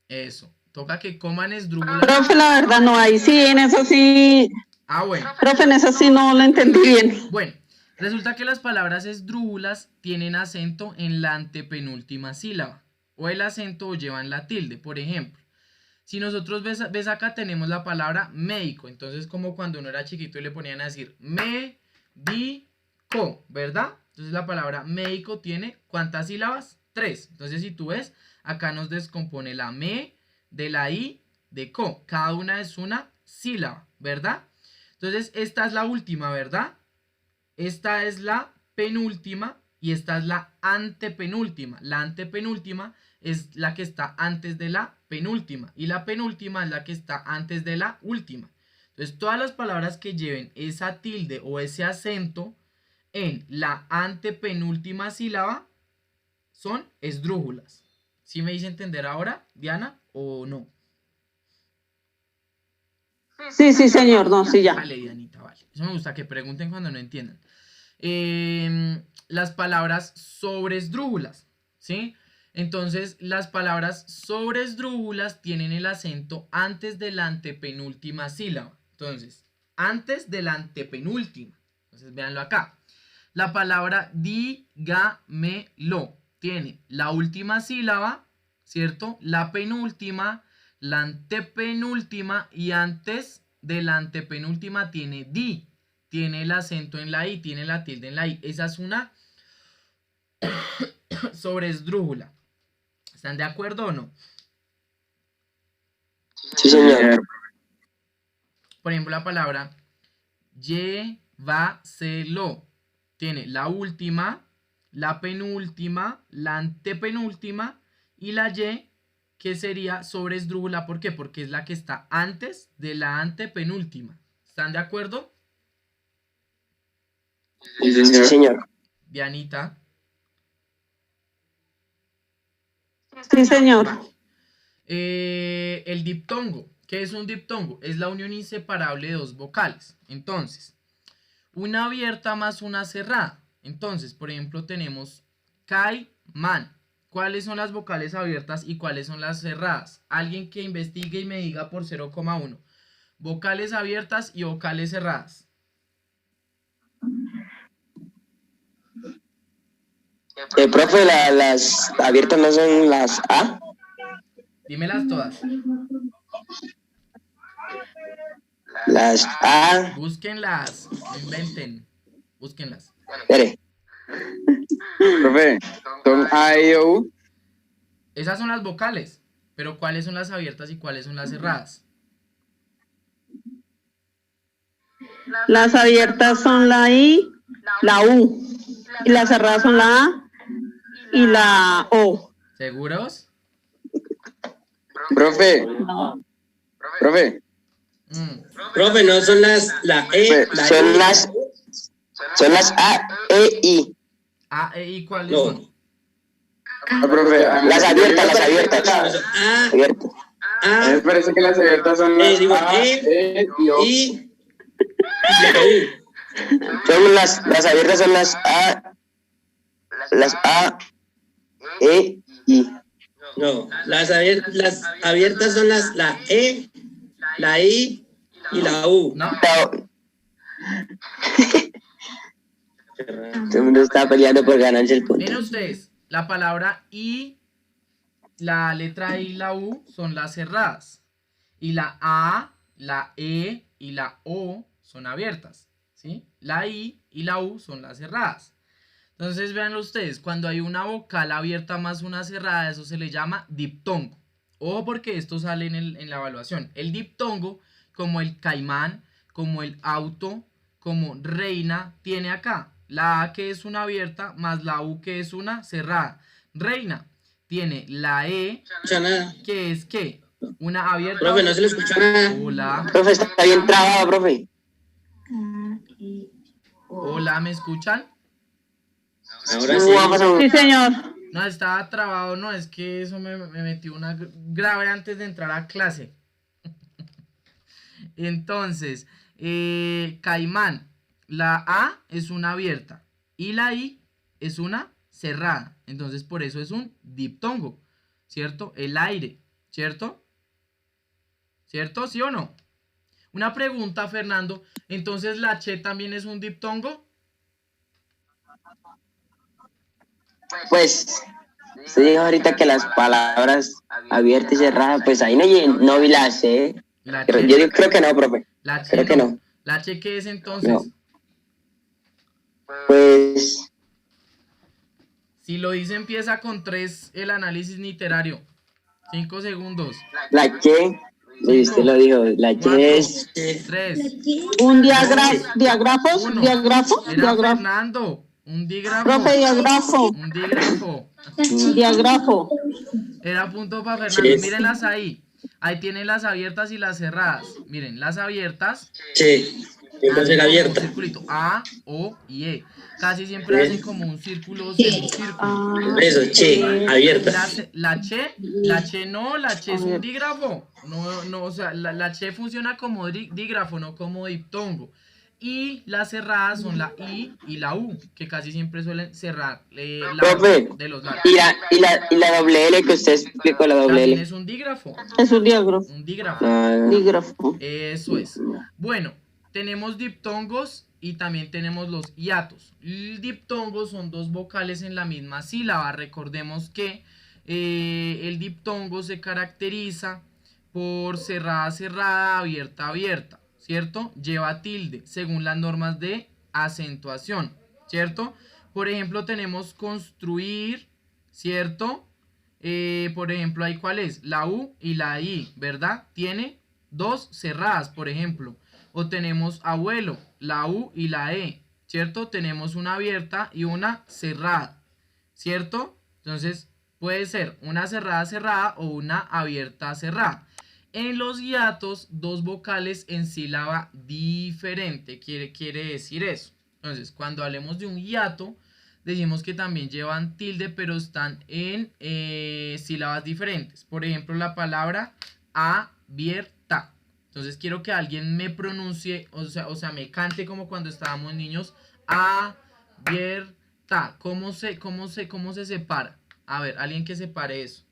Eso. Toca que coman esdrújulas. Profe, la verdad no hay. Sí, en eso sí. Ah, bueno. Profe, en eso sí no lo entendí bien. Bueno, Resulta que las palabras esdrújulas tienen acento en la antepenúltima sílaba, o el acento o llevan la tilde. Por ejemplo, si nosotros ves acá tenemos la palabra médico, entonces como cuando uno era chiquito y le ponían a decir médico, ¿verdad? Entonces la palabra médico tiene ¿cuántas sílabas? 3. Entonces si tú ves, acá nos descompone la me, de la i, de co. Cada una es una sílaba, ¿verdad? Entonces esta es la última, ¿verdad? Esta es la penúltima y esta es la antepenúltima. La antepenúltima es la que está antes de la penúltima y la penúltima es la que está antes de la última. Entonces todas las palabras que lleven esa tilde o ese acento en la antepenúltima sílaba son esdrújulas. ¿Sí me hice entender ahora, Diana, o no? Sí, sí, señor, no, sí, ya. Vale, Dianita, vale. Eso me gusta, que pregunten cuando no entiendan. Las palabras sobresdrújulas, ¿sí? Entonces, las palabras sobresdrújulas tienen el acento antes de la antepenúltima sílaba. Entonces, antes de la antepenúltima. Entonces, véanlo acá. La palabra dígamelo tiene la última sílaba, ¿cierto? La penúltima, la antepenúltima y antes de la antepenúltima tiene di. Tiene el acento en la i, tiene la tilde en la i. Esa es una sobresdrújula. ¿Están de acuerdo o no? Sí, señor. Por ejemplo, la palabra llévaselo tiene la última, la penúltima, la antepenúltima y la y, que sería sobresdrújula. ¿Por qué? Porque es la que está antes de la antepenúltima. ¿Están de acuerdo? Sí, señor. Dianita. Sí, señor. El diptongo. ¿Qué es un diptongo? Es la unión inseparable de dos vocales. Entonces, una abierta más una cerrada. Entonces, por ejemplo, tenemos caimán. ¿Cuáles son las vocales abiertas y cuáles son las cerradas? Alguien que investigue y me diga por 0,1. Vocales abiertas y vocales cerradas. Profe, las abiertas no son las A. Dímelas todas. Las A. Búsquenlas, no inventen. Búsquenlas. Espere. Profe, son A, I, O, U. Esas son las vocales. Pero ¿cuáles son las abiertas y cuáles son las cerradas? Las abiertas son la I, la U. Y las cerradas son la A y la O. ¿Seguros? Profe, No. profe, Profe, no son la E, la Son I. las A, E, I. A, E, I, ¿cuáles No. son? profe. Las abiertas. A, Abiertas. A mí me A, parece que las abiertas son las digo, A, E y O. I, la U. Son las abiertas son las A, E, I. No, las abiertas son la E, la I y la U. No. Todo el mundo está peleando por ganarse el punto. Miren ustedes, la palabra I, la letra I y la U son las cerradas. Y la A, la E y la O son abiertas. ¿Sí? La I y la U son las cerradas. Entonces véanlo ustedes, cuando hay una vocal abierta más una cerrada, eso se le llama diptongo. Ojo porque esto sale en la evaluación. El diptongo, como el caimán, como el auto, como reina, tiene acá la A que es una abierta más la U que es una cerrada. Reina tiene la E que es ¿qué? Una abierta. Profe, no se le escucha nada. Hola. Profe, está bien trabado, profe. Hola, ¿me escuchan? Ahora sí. Sí, señor. No, estaba trabado, no, es que eso me metió una grave antes de entrar a clase. Entonces, caimán, la A es una abierta y la I es una cerrada. Entonces, por eso es un diptongo, ¿cierto? El aire, ¿cierto? ¿Cierto? ¿Sí o no? Una pregunta, Fernando. Entonces, ¿la Che también es un diptongo? Pues, usted dijo ahorita que las palabras abiertas y cerradas, pues ahí no vi la C. La Yo Che, creo que no, profe. la Che Creo que no. ¿La Che qué es entonces? No. Pues, Si lo dice empieza con 3 el análisis literario. 5 segundos. la que, usted lo dijo, la 4, que es 3. Un diagrafo, Uno. diagrafo, Era diagrafo. Fernando. Un dígrafo. Profe, diagrafo, Un dígrafo. diagrafo. Era punto para Fernando. Sí. Mírenlas ahí. Ahí tienen las abiertas y las cerradas. Miren, las abiertas. Sí. Entonces la hacen como abierta. un circulito. A, O y E. Casi siempre hacen como un círculo, semicírculo. Eso, che, abierta. La Che no, la Che es un dígrafo. No, o sea, la Che funciona como dígrafo, no como diptongo. Y las cerradas son la I y la U, que casi siempre suelen cerrar la profe, de los lados. y la doble L que usted explicó, la doble También L. es un dígrafo. Es un diágrafo. Un dígrafo. Dígrafo. Eso es. Bueno, tenemos diptongos y también tenemos los hiatos. El diptongo son 2 vocales en la misma sílaba. Recordemos que el diptongo se caracteriza por cerrada, cerrada, abierta, abierta, ¿cierto? Lleva tilde, según las normas de acentuación, ¿cierto? Por ejemplo, tenemos construir, ¿cierto? Por ejemplo, ahí cuál es, la U y la I, ¿verdad? Tiene 2 cerradas, por ejemplo. O tenemos abuelo, la U y la E, ¿cierto? Tenemos una abierta y una cerrada, ¿cierto? Entonces puede ser una cerrada cerrada o una abierta cerrada. En los hiatos, 2 vocales en sílaba diferente, quiere decir eso. Entonces, cuando hablemos de un hiato, decimos que también llevan tilde, pero están en sílabas diferentes. Por ejemplo, la palabra abierta. Entonces, quiero que alguien me pronuncie, o sea, me cante como cuando estábamos niños. Abierta. ¿Cómo se separa? A ver, alguien que separe eso.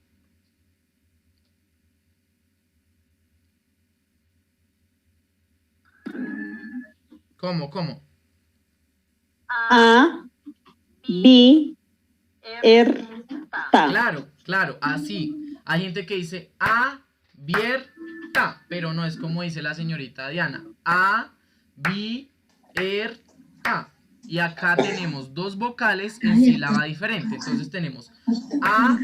¿Cómo? A, B, R, ta. Claro, así. Hay gente que dice abierta, pero no es como dice la señorita Diana. Abierta. Y acá tenemos 2 vocales en sílaba diferente. Entonces tenemos A,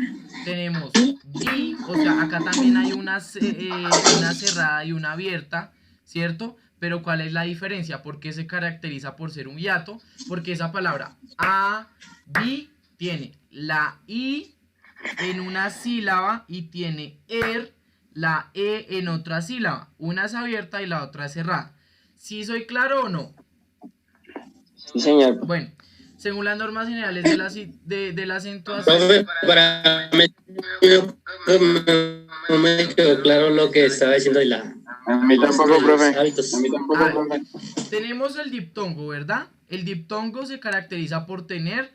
tenemos B, o sea, acá también hay una cerrada y una abierta, ¿cierto? Pero ¿cuál es la diferencia? ¿Por qué se caracteriza por ser un hiato? Porque esa palabra A, B tiene la I en una sílaba y tiene la E en otra sílaba. Una es abierta y la otra es cerrada. ¿Sí soy claro o no? Sí, señor. Bueno, según las normas generales de la acentuación. Profe, para mí no me quedó claro lo que estaba diciendo de la... A mí tampoco, profe. Hábitos. A mí tampoco, profe. Tenemos el diptongo, ¿verdad? El diptongo se caracteriza por tener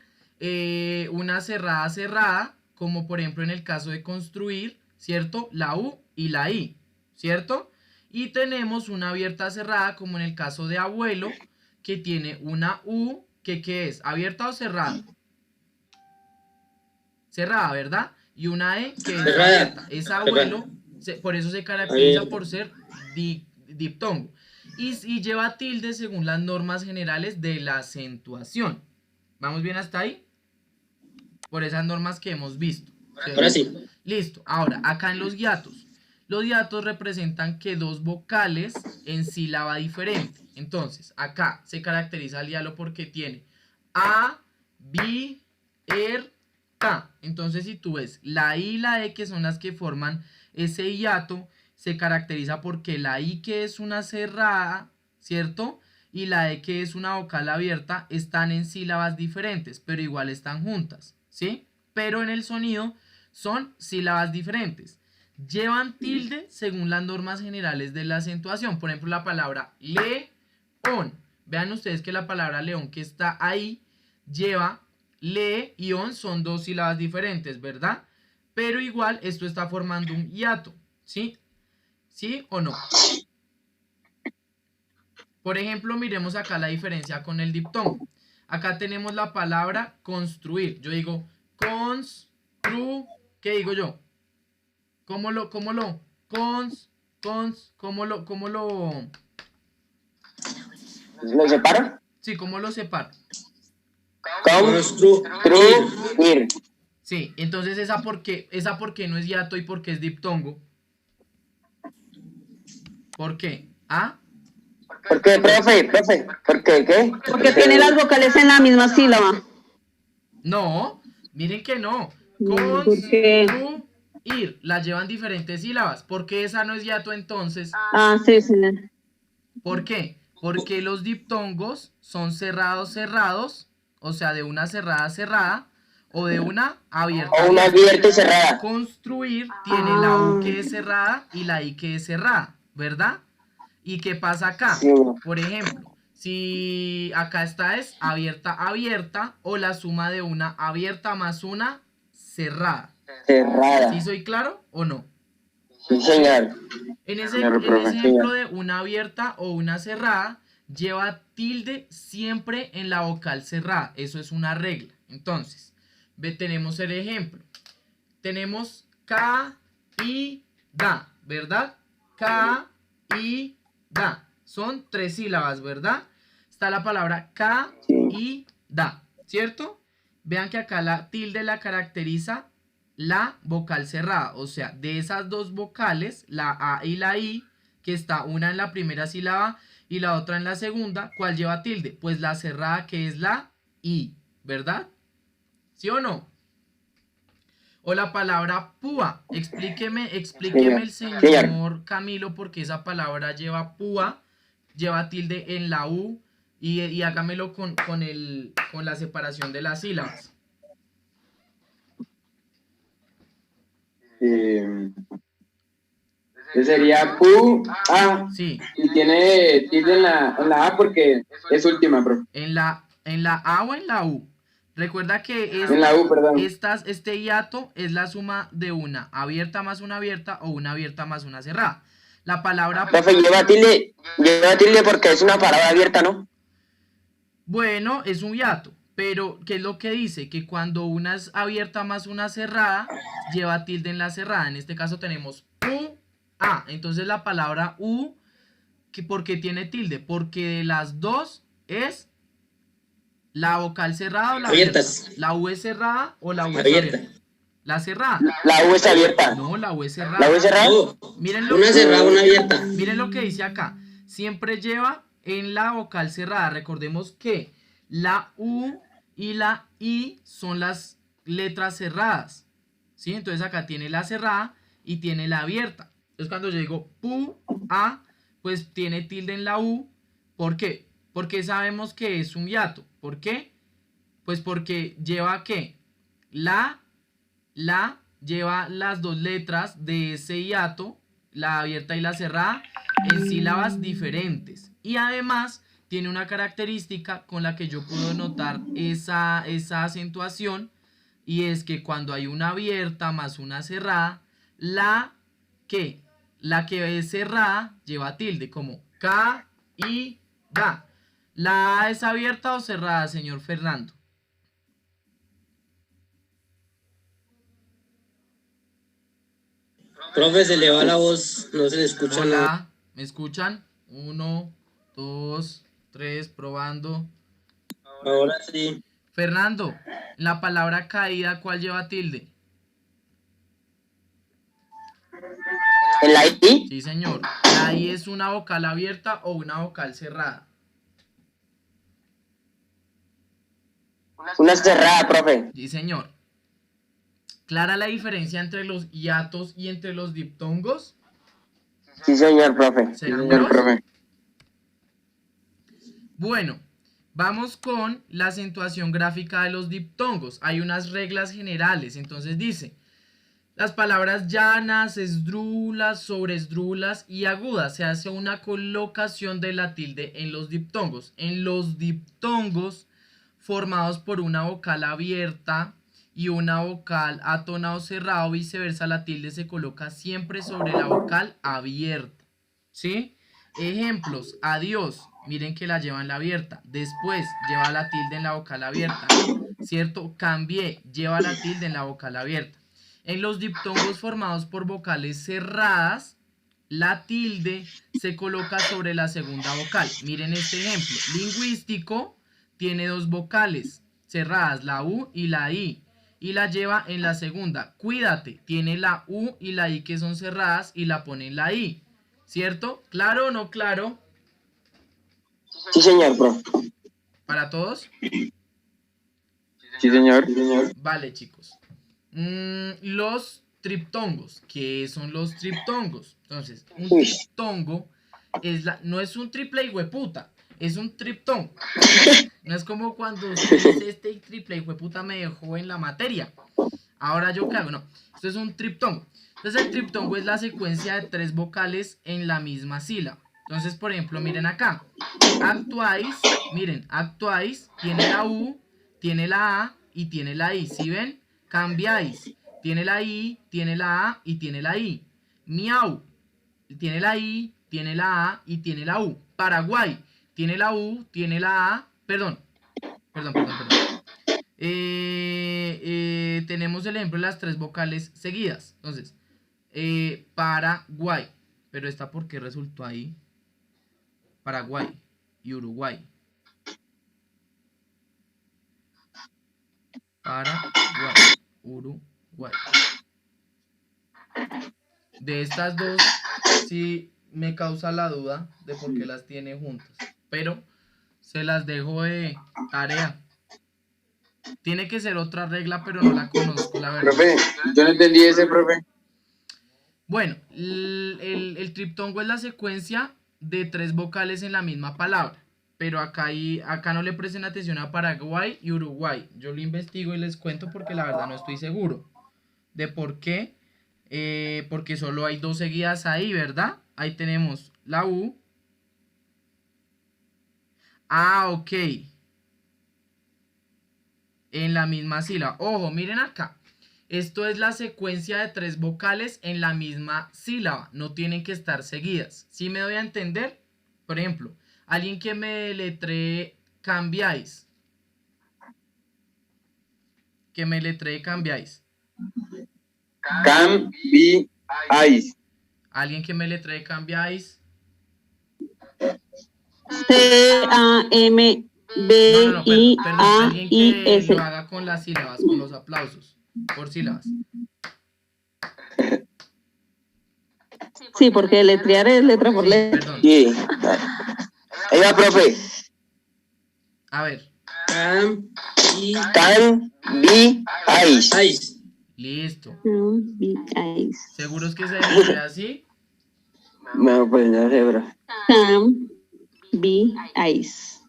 una cerrada, como por ejemplo en el caso de construir, ¿cierto? La U y la I, ¿cierto? Y tenemos una abierta cerrada, como en el caso de abuelo, que tiene una U, que ¿qué es? ¿Abierta o cerrada? Cerrada, ¿verdad? Y una E, que es Cerrada. abierta. Es abuelo, por eso se caracteriza por ser diptongo. Y lleva tilde según las normas generales de la acentuación. ¿Vamos bien hasta ahí? Por esas normas que hemos visto. Ahora sí. Listo. Ahora, acá en los hiatos. Los hiatos representan que 2 vocales en sílaba diferente. Entonces, acá se caracteriza el hiato porque tiene A, B, R, T. Entonces, si tú ves la I y la E, que son las que forman ese hiato, se caracteriza porque la I, que es una cerrada, ¿cierto? Y la E, que es una vocal abierta, están en sílabas diferentes, pero igual están juntas, ¿sí? Pero en el sonido son sílabas diferentes. Llevan tilde según las normas generales de la acentuación. Por ejemplo, la palabra león. Vean ustedes que la palabra león que está ahí lleva le y on, son 2 sílabas diferentes, ¿verdad? Pero igual esto está formando un hiato, ¿sí? ¿Sí o no? Por ejemplo, miremos acá la diferencia con el diptongo. Acá tenemos la palabra construir. Yo digo ¿qué digo yo? ¿Cómo lo, ¿Lo separo? sí, cómo lo separo? Construir. Sí, entonces esa porque no es hiato y porque es diptongo. ¿Por qué? ¿Ah? ¿Por qué, profe? ¿Por qué qué? Porque tiene las vocales en la misma sílaba. No, miren que no. Porque... Construir, la llevan diferentes sílabas. ¿Por qué esa no es hiato entonces? Ah, sí, sí. ¿Por qué? Porque los diptongos son cerrados, o sea, de una cerrada, o de una abierta. O una abierta y cerrada. Construir tiene la U que es cerrada y la I que es cerrada, ¿verdad? ¿Y qué pasa acá? Sí. Por ejemplo, si acá está es abierta, o la suma de una abierta más una cerrada. Cerrada. ¿Sí soy claro o no? Sí, señor. En ese ejemplo de una abierta o una cerrada, lleva tilde siempre en la vocal cerrada. Eso es una regla. Entonces, tenemos el ejemplo. Tenemos K y da, ¿verdad? K y da. Son 3 sílabas, ¿verdad? Está la palabra K y da, ¿cierto? Vean que acá la tilde la caracteriza la vocal cerrada, o sea, de esas dos vocales, la A y la I, que está una en la primera sílaba y la otra en la segunda, ¿cuál lleva tilde? Pues la cerrada, que es la I, ¿verdad? ¿Sí o no? O la palabra púa, explíqueme el señor Camilo, porque esa palabra lleva púa, lleva tilde en la U, y hágamelo con la separación de las sílabas. Sería pu, a. Sí. Y tiene tilde en la A porque es última, bro. ¿En la A o en la U? Recuerda que En la U, perdón. este hiato es la suma de una abierta más una abierta o una abierta más una cerrada. La palabra... Profe, lleva tilde porque es una palabra abierta, ¿no? Bueno, es un hiato, pero ¿qué es lo que dice? Que cuando una es abierta más una cerrada, lleva tilde en la cerrada. En este caso tenemos U, A. Entonces la palabra U, ¿por qué tiene tilde? Porque de las dos es la vocal cerrada o la abierta. ¿La U es cerrada o la U es abierta? La cerrada. La U es abierta. No, la U es cerrada. ¿La U es cerrada? Miren Una cerrada, una abierta. Miren lo que dice acá. Siempre lleva en la vocal cerrada. Recordemos que la U y la I son las letras cerradas, ¿sí? Entonces acá tiene la cerrada y tiene la abierta. Entonces cuando yo digo pu, a, pues tiene tilde en la U. ¿Por qué? Porque sabemos que es un hiato. ¿Por qué? Pues porque lleva ¿qué? La lleva las dos letras de ese hiato, la abierta y la cerrada, en sílabas diferentes. Y además tiene una característica con la que yo puedo notar esa acentuación, y es que cuando hay una abierta más una cerrada, la que es cerrada lleva tilde, como K y da. ¿La A es abierta o cerrada, señor Fernando? Profe, se le va la voz, no se le escucha nada. Hola, ¿me escuchan? 1, 2, 3, probando. Ahora sí. Fernando, la palabra caída, ¿cuál lleva tilde? ¿En la I? Sí, señor. ¿La I es una vocal abierta o una vocal cerrada? Una cerrada, profe. Sí, señor. ¿Clara la diferencia entre los hiatos y entre los diptongos? Sí, señor, profe. ¿Seguros? profe. Bueno, vamos con la acentuación gráfica de los diptongos. Hay unas reglas generales. Entonces dice, las palabras llanas, esdrújulas, sobreesdrújulas y agudas. Se hace una colocación de la tilde en los diptongos. En los diptongos formados por una vocal abierta y una vocal atonado cerrado, viceversa, la tilde se coloca siempre sobre la vocal abierta, ¿sí? Ejemplos, adiós, miren que la lleva en la abierta. Después, lleva la tilde en la vocal abierta. ¿Cierto? Cambié, lleva la tilde en la vocal abierta. En los diptongos formados por vocales cerradas, la tilde se coloca sobre la segunda vocal. Miren este ejemplo. Lingüístico tiene dos vocales cerradas, la U y la I, y la lleva en la segunda. Cuídate, tiene la U y la I que son cerradas y la pone en la I. ¿Cierto? ¿Claro o no claro? Sí, señor, profe. ¿Para todos? Sí, señor. Vale, chicos. Los triptongos. ¿Qué son los triptongos? Entonces, un triptongo no es un triple hijueputa, es un triptongo. No es como cuando usted dice este triple hijueputa me dejó en la materia. Ahora yo qué hago, no. Esto es un triptongo. Entonces el triptongo es la secuencia de 3 vocales en la misma sílaba. Entonces, por ejemplo, miren acá. Actuáis, miren, actuáis tiene la U, tiene la A y tiene la I. ¿Sí ven? Cambiáis, tiene la I, tiene la A y tiene la I. Miau, tiene la I, tiene la A y tiene la U. Paraguay, tiene la U, tiene la A, perdón. Tenemos el ejemplo de las 3 vocales seguidas. Entonces, Paraguay. Pero esta, ¿por qué resultó ahí? Paraguay y Uruguay. Paraguay, Uruguay. De estas dos, sí me causa la duda de por qué las tiene juntas. Pero se las dejo de tarea. Tiene que ser otra regla, pero no la conozco, la verdad. Profe, yo no entendí ese, profe. Bueno, el triptongo es la secuencia de 3 vocales en la misma palabra. Pero acá no le presten atención a Paraguay y Uruguay. Yo lo investigo y les cuento porque la verdad no estoy seguro de por qué. Porque solo hay 2 seguidas ahí, ¿verdad? Ahí tenemos la U. Ah, ok. En la misma sílaba. Ojo, miren acá. Esto es la secuencia de 3 vocales en la misma sílaba. No tienen que estar seguidas. ¿Sí me doy a entender? Por ejemplo, alguien que me deletree cambiáis. Que me deletree cambiáis. Cambiáis. Alguien que me deletree cambiáis. Alguien que lo haga con las sílabas, con los aplausos. Por sílabas. Sí, porque deletrear es letra por letra. Perdón. Sí. Ahí va, profe. A ver. Cambiáis. Listo. Cambiáis. ¿Seguros que se deletrea así? No, pues no sé, bro. Cambiáis.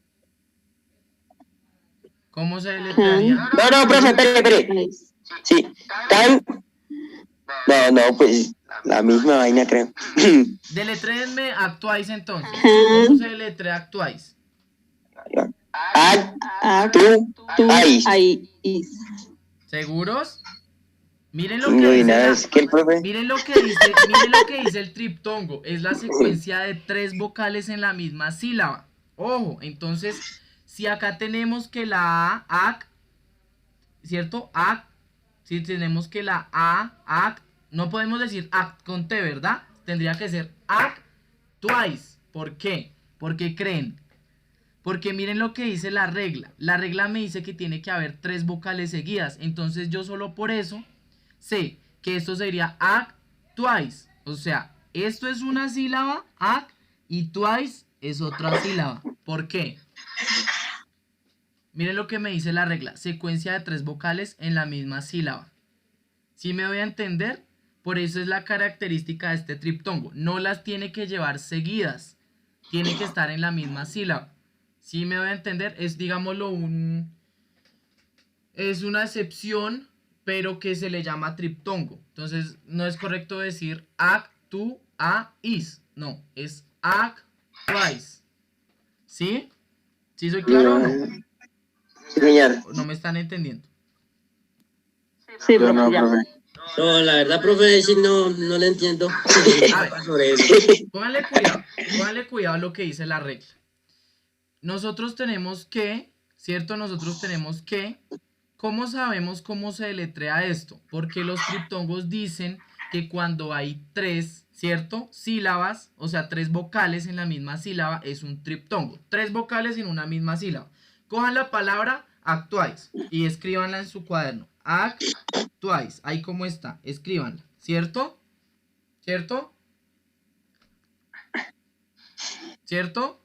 ¿Cómo se deletrearía? No, profe, espere. Sí. No, pues la misma vaina, creo. Deletréenme actuáis entonces. ¿Cómo se deletrea actuáis? Actuáis. ¿Seguros? Miren lo que dice miren lo que dice el triptongo. Es la secuencia de 3 vocales en la misma sílaba. Ojo, entonces, si acá tenemos que la A, ac, ¿cierto? Ac, si tenemos que la A, ac, no podemos decir act con T, ¿verdad? Tendría que ser act twice. ¿Por qué? ¿Por qué creen? Porque miren lo que dice la regla. La regla me dice que tiene que haber 3 vocales seguidas. Entonces yo solo por eso sé que esto sería act twice. O sea, esto es una sílaba, act, y twice es otra sílaba. ¿Por qué? Miren lo que me dice la regla. Secuencia de 3 vocales en la misma sílaba. ¿Sí me voy a entender? Por eso es la característica de este triptongo. No las tiene que llevar seguidas. Tiene que estar en la misma sílaba. ¿Sí me voy a entender? Es, digámoslo, es una excepción, pero que se le llama triptongo. Entonces, no es correcto decir act, to, a, is. No, es act, twice. ¿Sí? ¿Sí soy claro o no? Sí, señor. ¿No me están entendiendo? Sí, profe, ya. No, la verdad, profe, sí, no le entiendo A ver, sobre eso. pónganle cuidado a lo que dice la regla. Nosotros tenemos que, ¿cierto? Nosotros tenemos que, ¿cómo sabemos cómo se deletrea esto? Porque los triptongos dicen que cuando hay tres, ¿cierto? Sílabas, o sea, tres vocales en la misma sílaba es un triptongo. Tres vocales en una misma sílaba. Cojan la palabra actuáis y escríbanla en su cuaderno. Actuáis, ahí como está, escríbanla, ¿cierto? ¿Cierto? ¿Cierto?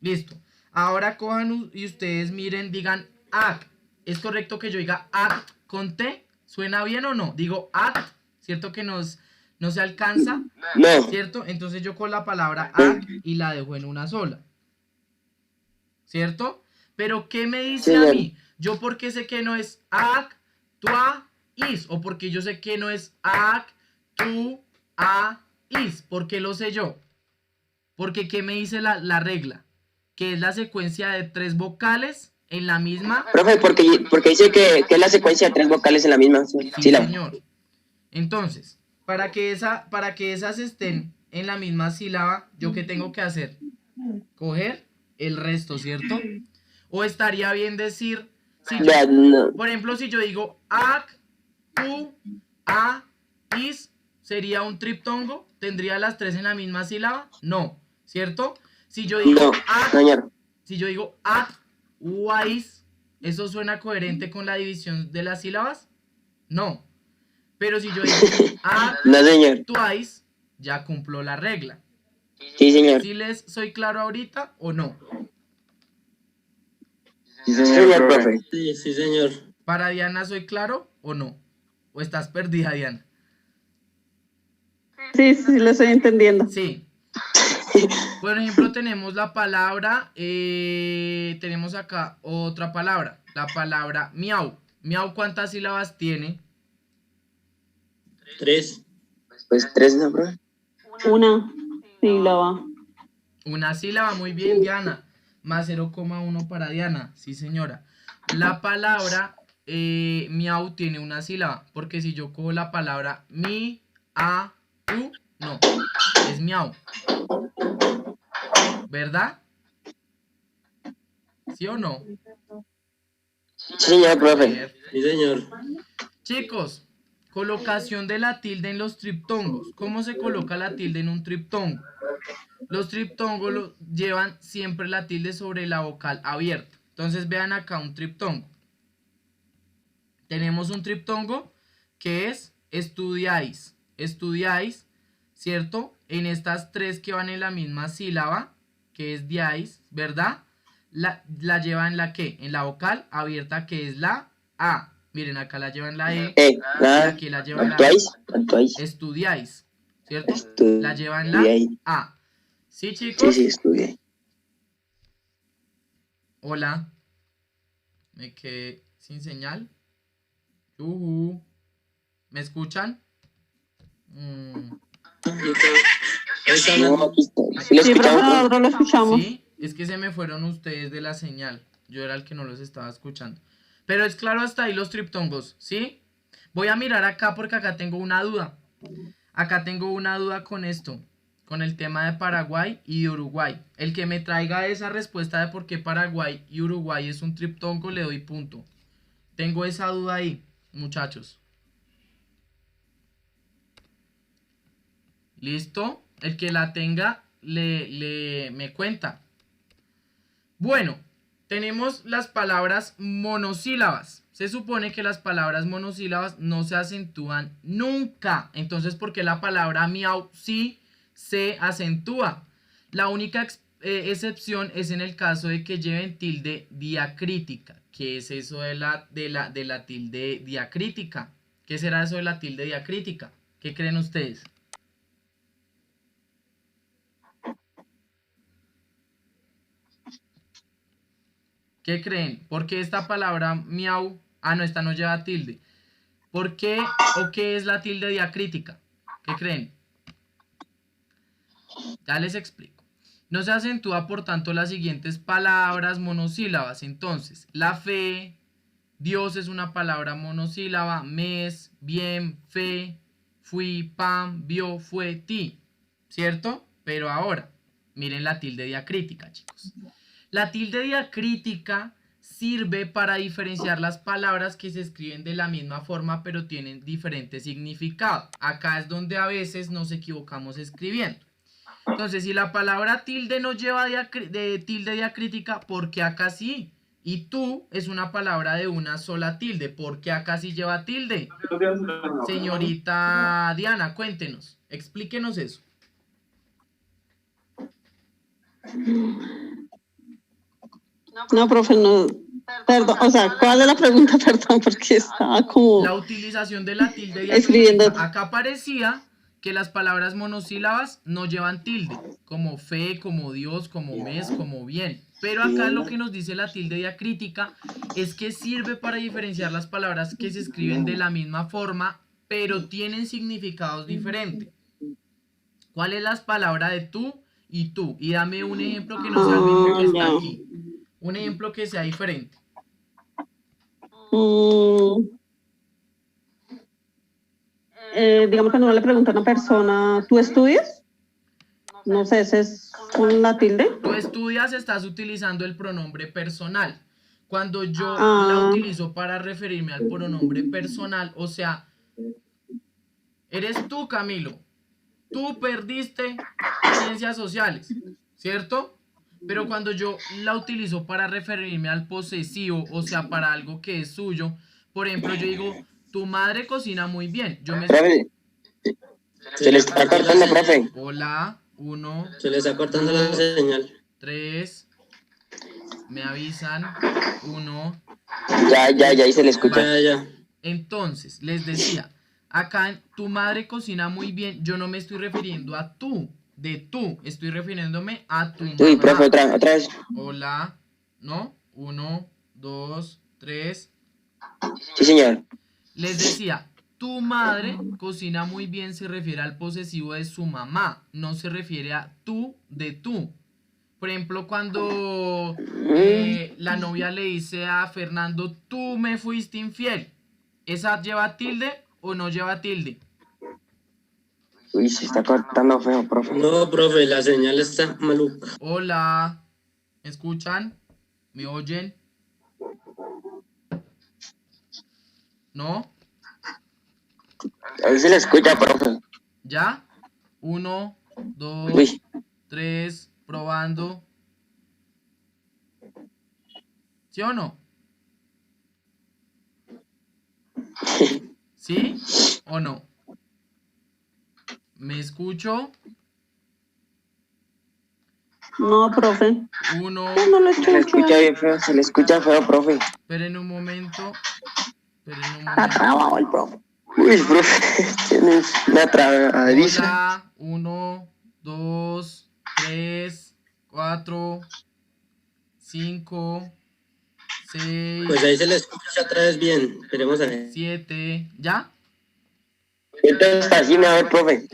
Listo. Ahora cojan y ustedes miren, digan act. ¿Es correcto que yo diga act con T? ¿Suena bien o no? Digo act, ¿cierto que no se alcanza? No. ¿Cierto? Entonces yo con la palabra act y la dejo en una sola. ¿Cierto? Pero ¿qué me dice a mí? Yo porque sé que no es act, tua, is. O porque yo sé que no es act, tu, a, is. ¿Por qué lo sé yo? Porque ¿qué me dice la regla? Que es la secuencia de tres vocales en la misma. Profe, porque dice que es la secuencia de tres vocales en la misma Sí, sílaba. señor. Entonces, para que esas estén en la misma sílaba, ¿yo qué tengo que hacer? Coger el resto, ¿cierto? O estaría bien decir, si yo, Vea, no. por ejemplo, si yo digo ac, tu, a, is, ¿sería un triptongo? ¿Tendría las tres en la misma sílaba? No, ¿cierto? Si yo digo No, ac, señor. si yo digo at, wise, ¿eso suena coherente con la división de las sílabas? No. Pero si yo digo at, No, señor. twice, ya cumplo la regla. Sí, señor. ¿Sí les soy claro ahorita o no? Sí, señor, profe. Sí, sí, señor. ¿Para Diana soy claro o no? ¿O estás perdida, Diana? Sí, sí, lo estoy entendiendo. Sí. Por ejemplo, tenemos la palabra, tenemos acá otra palabra, la palabra miau. Miau, ¿cuántas sílabas tiene? 3. Pues tres, ¿no, profe? Una sílaba. Una sílaba, muy bien, Diana. Más 0,1 para Diana, sí señora. La palabra miau tiene una sílaba, porque si yo cojo la palabra mi, a, u, no, es miau. ¿Verdad? ¿Sí o no? Sí, señor, profe. Sí, señor. Chicos, colocación de la tilde en los triptongos. ¿Cómo se coloca la tilde en un triptongo? Los triptongos llevan siempre la tilde sobre la vocal abierta. Entonces vean acá un triptongo. Tenemos un triptongo que es estudiáis. Estudiáis, ¿cierto? En estas tres que van en la misma sílaba, que es diáis, ¿verdad? La lleva en la ¿qué? En la vocal abierta, que es la A. Miren, acá la llevan la E. Y aquí la llevan la ¿Actuáis? Estudiáis, ¿cierto? La llevan la A. ¿Sí, Sí, chicos? sí, estudié. Hola. Me quedé sin señal. ¿Me escuchan? No, aquí está. ¿Sí lo Sí, profe, escuchamos, profe? nosotros lo escuchamos. Sí, es que se me fueron ustedes de la señal. Yo era el que no los estaba escuchando. Pero es claro hasta ahí los triptongos, ¿sí? Voy a mirar acá porque acá tengo una duda. Acá tengo una duda con esto, con el tema de Paraguay y de Uruguay. El que me traiga esa respuesta de por qué Paraguay y Uruguay es un triptongo, le doy punto. Tengo esa duda ahí, muchachos. ¿Listo? El que la tenga, me cuenta. Bueno, tenemos las palabras monosílabas. Se supone que las palabras monosílabas no se acentúan nunca. Entonces, ¿por qué la palabra miau sí se acentúa? La única excepción es en el caso de que lleven tilde diacrítica. ¿Qué es eso de la tilde diacrítica? ¿Qué será eso de la tilde diacrítica? ¿Qué creen ustedes? ¿Qué creen? ¿Por qué esta palabra miau? Ah, no, esta no lleva tilde. ¿Por qué o qué es la tilde diacrítica? ¿Qué creen? Ya les explico. No se acentúa, por tanto, las siguientes palabras monosílabas. Entonces, la fe, Dios es una palabra monosílaba. Mes, bien, fe, fui, pan, vio, fue, ti. ¿Cierto? Pero ahora, miren la tilde diacrítica, chicos. La tilde diacrítica sirve para diferenciar las palabras que se escriben de la misma forma pero tienen diferente significado. Acá es donde a veces nos equivocamos escribiendo. Entonces, si la palabra tilde no lleva de tilde diacrítica, ¿por qué acá sí? Y tú es una palabra de una sola tilde, ¿por qué acá sí lleva tilde? Señorita Diana, cuéntenos, explíquenos eso. No, profe, no. Perdón, o sea, ¿cuál es la pregunta? Perdón, porque estaba como La utilización de la tilde escribiendo. diacrítica. Acá parecía que las palabras monosílabas no llevan tilde, como fe, como Dios, como mes, como bien. Pero acá lo que nos dice la tilde diacrítica es que sirve para diferenciar las palabras que se escriben de la misma forma, pero tienen significados diferentes. ¿Cuál es la palabra de tú y tú? Y dame un ejemplo que no sea el mismo que está aquí. Un ejemplo que sea diferente. Digamos que no le pregunta a una persona, ¿tú estudias? No sé, ese es con la tilde. Tú estudias, estás utilizando el pronombre personal. Cuando yo la utilizo para referirme al pronombre personal, o sea, eres tú, Camilo. Tú perdiste ciencias sociales, ¿cierto? Pero cuando yo la utilizo para referirme al posesivo, o sea, para algo que es suyo, por ejemplo, yo digo, tu madre cocina muy bien. Yo me... Profe, se le está cortando, profe. Hola, 1. Se le está cortando la señal. 3. Me avisan. 1. Ya, ahí se le escucha. Ya. Entonces, les decía, acá en tu madre cocina muy bien, yo no me estoy refiriendo a tú, de tú, estoy refiriéndome a tu mamá. Uy, profe, otra vez. Hola, ¿no? 1, 2, 3. Sí, señor. Les decía, tu madre cocina muy bien se refiere al posesivo de su mamá, no se refiere a tú de tú. Por ejemplo, cuando la novia le dice a Fernando, tú me fuiste infiel, ¿esa lleva tilde o no lleva tilde? Uy, se está cortando feo, profe. No, profe, la señal está maluca. Hola, ¿me escuchan? ¿Me oyen? ¿No? Ahí se le escucha, profe. ¿Ya? 1, 2, Uy. 3, probando. ¿Sí o no? ¿Sí o no? ¿Me escucho? No, profe. 1. No lo Se le escucho. escucha bien feo, se le escucha feo, profe. Esperen un momento. Está trabado el profe. Uy, profe, tienes una trabadiza. Hola. 1, 2, 3, 4, 5, 6, Pues ahí se le escucha otra vez bien. Esperemos a ver. 7. ¿Ya? Entonces, así me va el profe.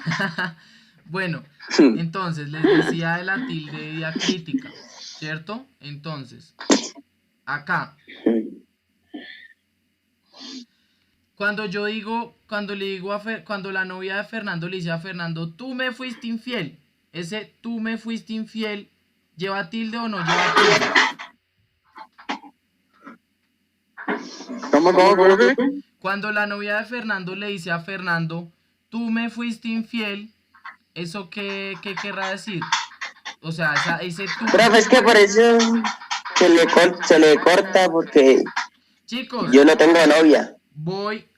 Bueno, entonces les decía de la tilde diacrítica, ¿cierto? Entonces, acá, cuando la novia de Fernando le dice a Fernando, tú me fuiste infiel, ese tú me fuiste infiel, ¿lleva tilde o no lleva tilde? ¿Cómo, profe? Cuando la novia de Fernando le dice a Fernando, tú me fuiste infiel, ¿eso qué querrá decir? O sea, ese tú... Profe, es que por eso se le corta porque Chicos, yo no tengo novia. voy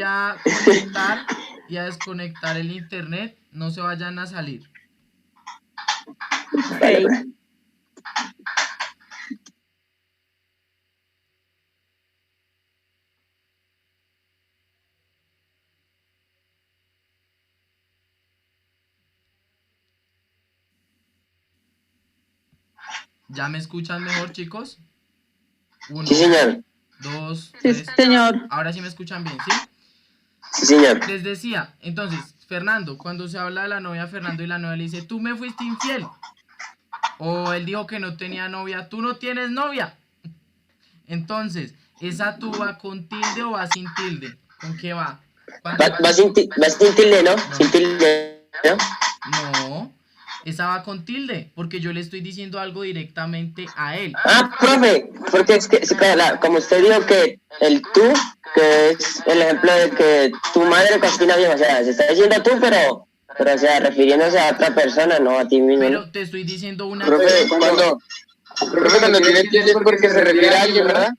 a conectar y a desconectar el internet. No se vayan a salir. Okay. ¿Ya me escuchan mejor, chicos? 1, Sí, señor. 2, Sí, 3. señor. Ahora sí me escuchan bien, ¿sí? Sí, señor. Les decía, entonces, Fernando, cuando se habla de la novia de Fernando y la novia le dice, tú me fuiste infiel. O él dijo que no tenía novia, tú no tienes novia. Entonces, ¿esa tú va con tilde o va sin tilde? ¿Con qué va? Va sin tilde, ¿no? Sin tilde, ¿no? No, esa va con tilde, porque yo le estoy diciendo algo directamente a él. Profe, porque es que como usted dijo que el tú, que es el ejemplo de que tu madre cocina bien, o sea, se está diciendo tú, pero o sea, refiriéndose a otra persona, no a ti mismo, ¿no? Pero te estoy diciendo una Profe, cuando tiene tilde es porque se refiere a alguien, ¿verdad?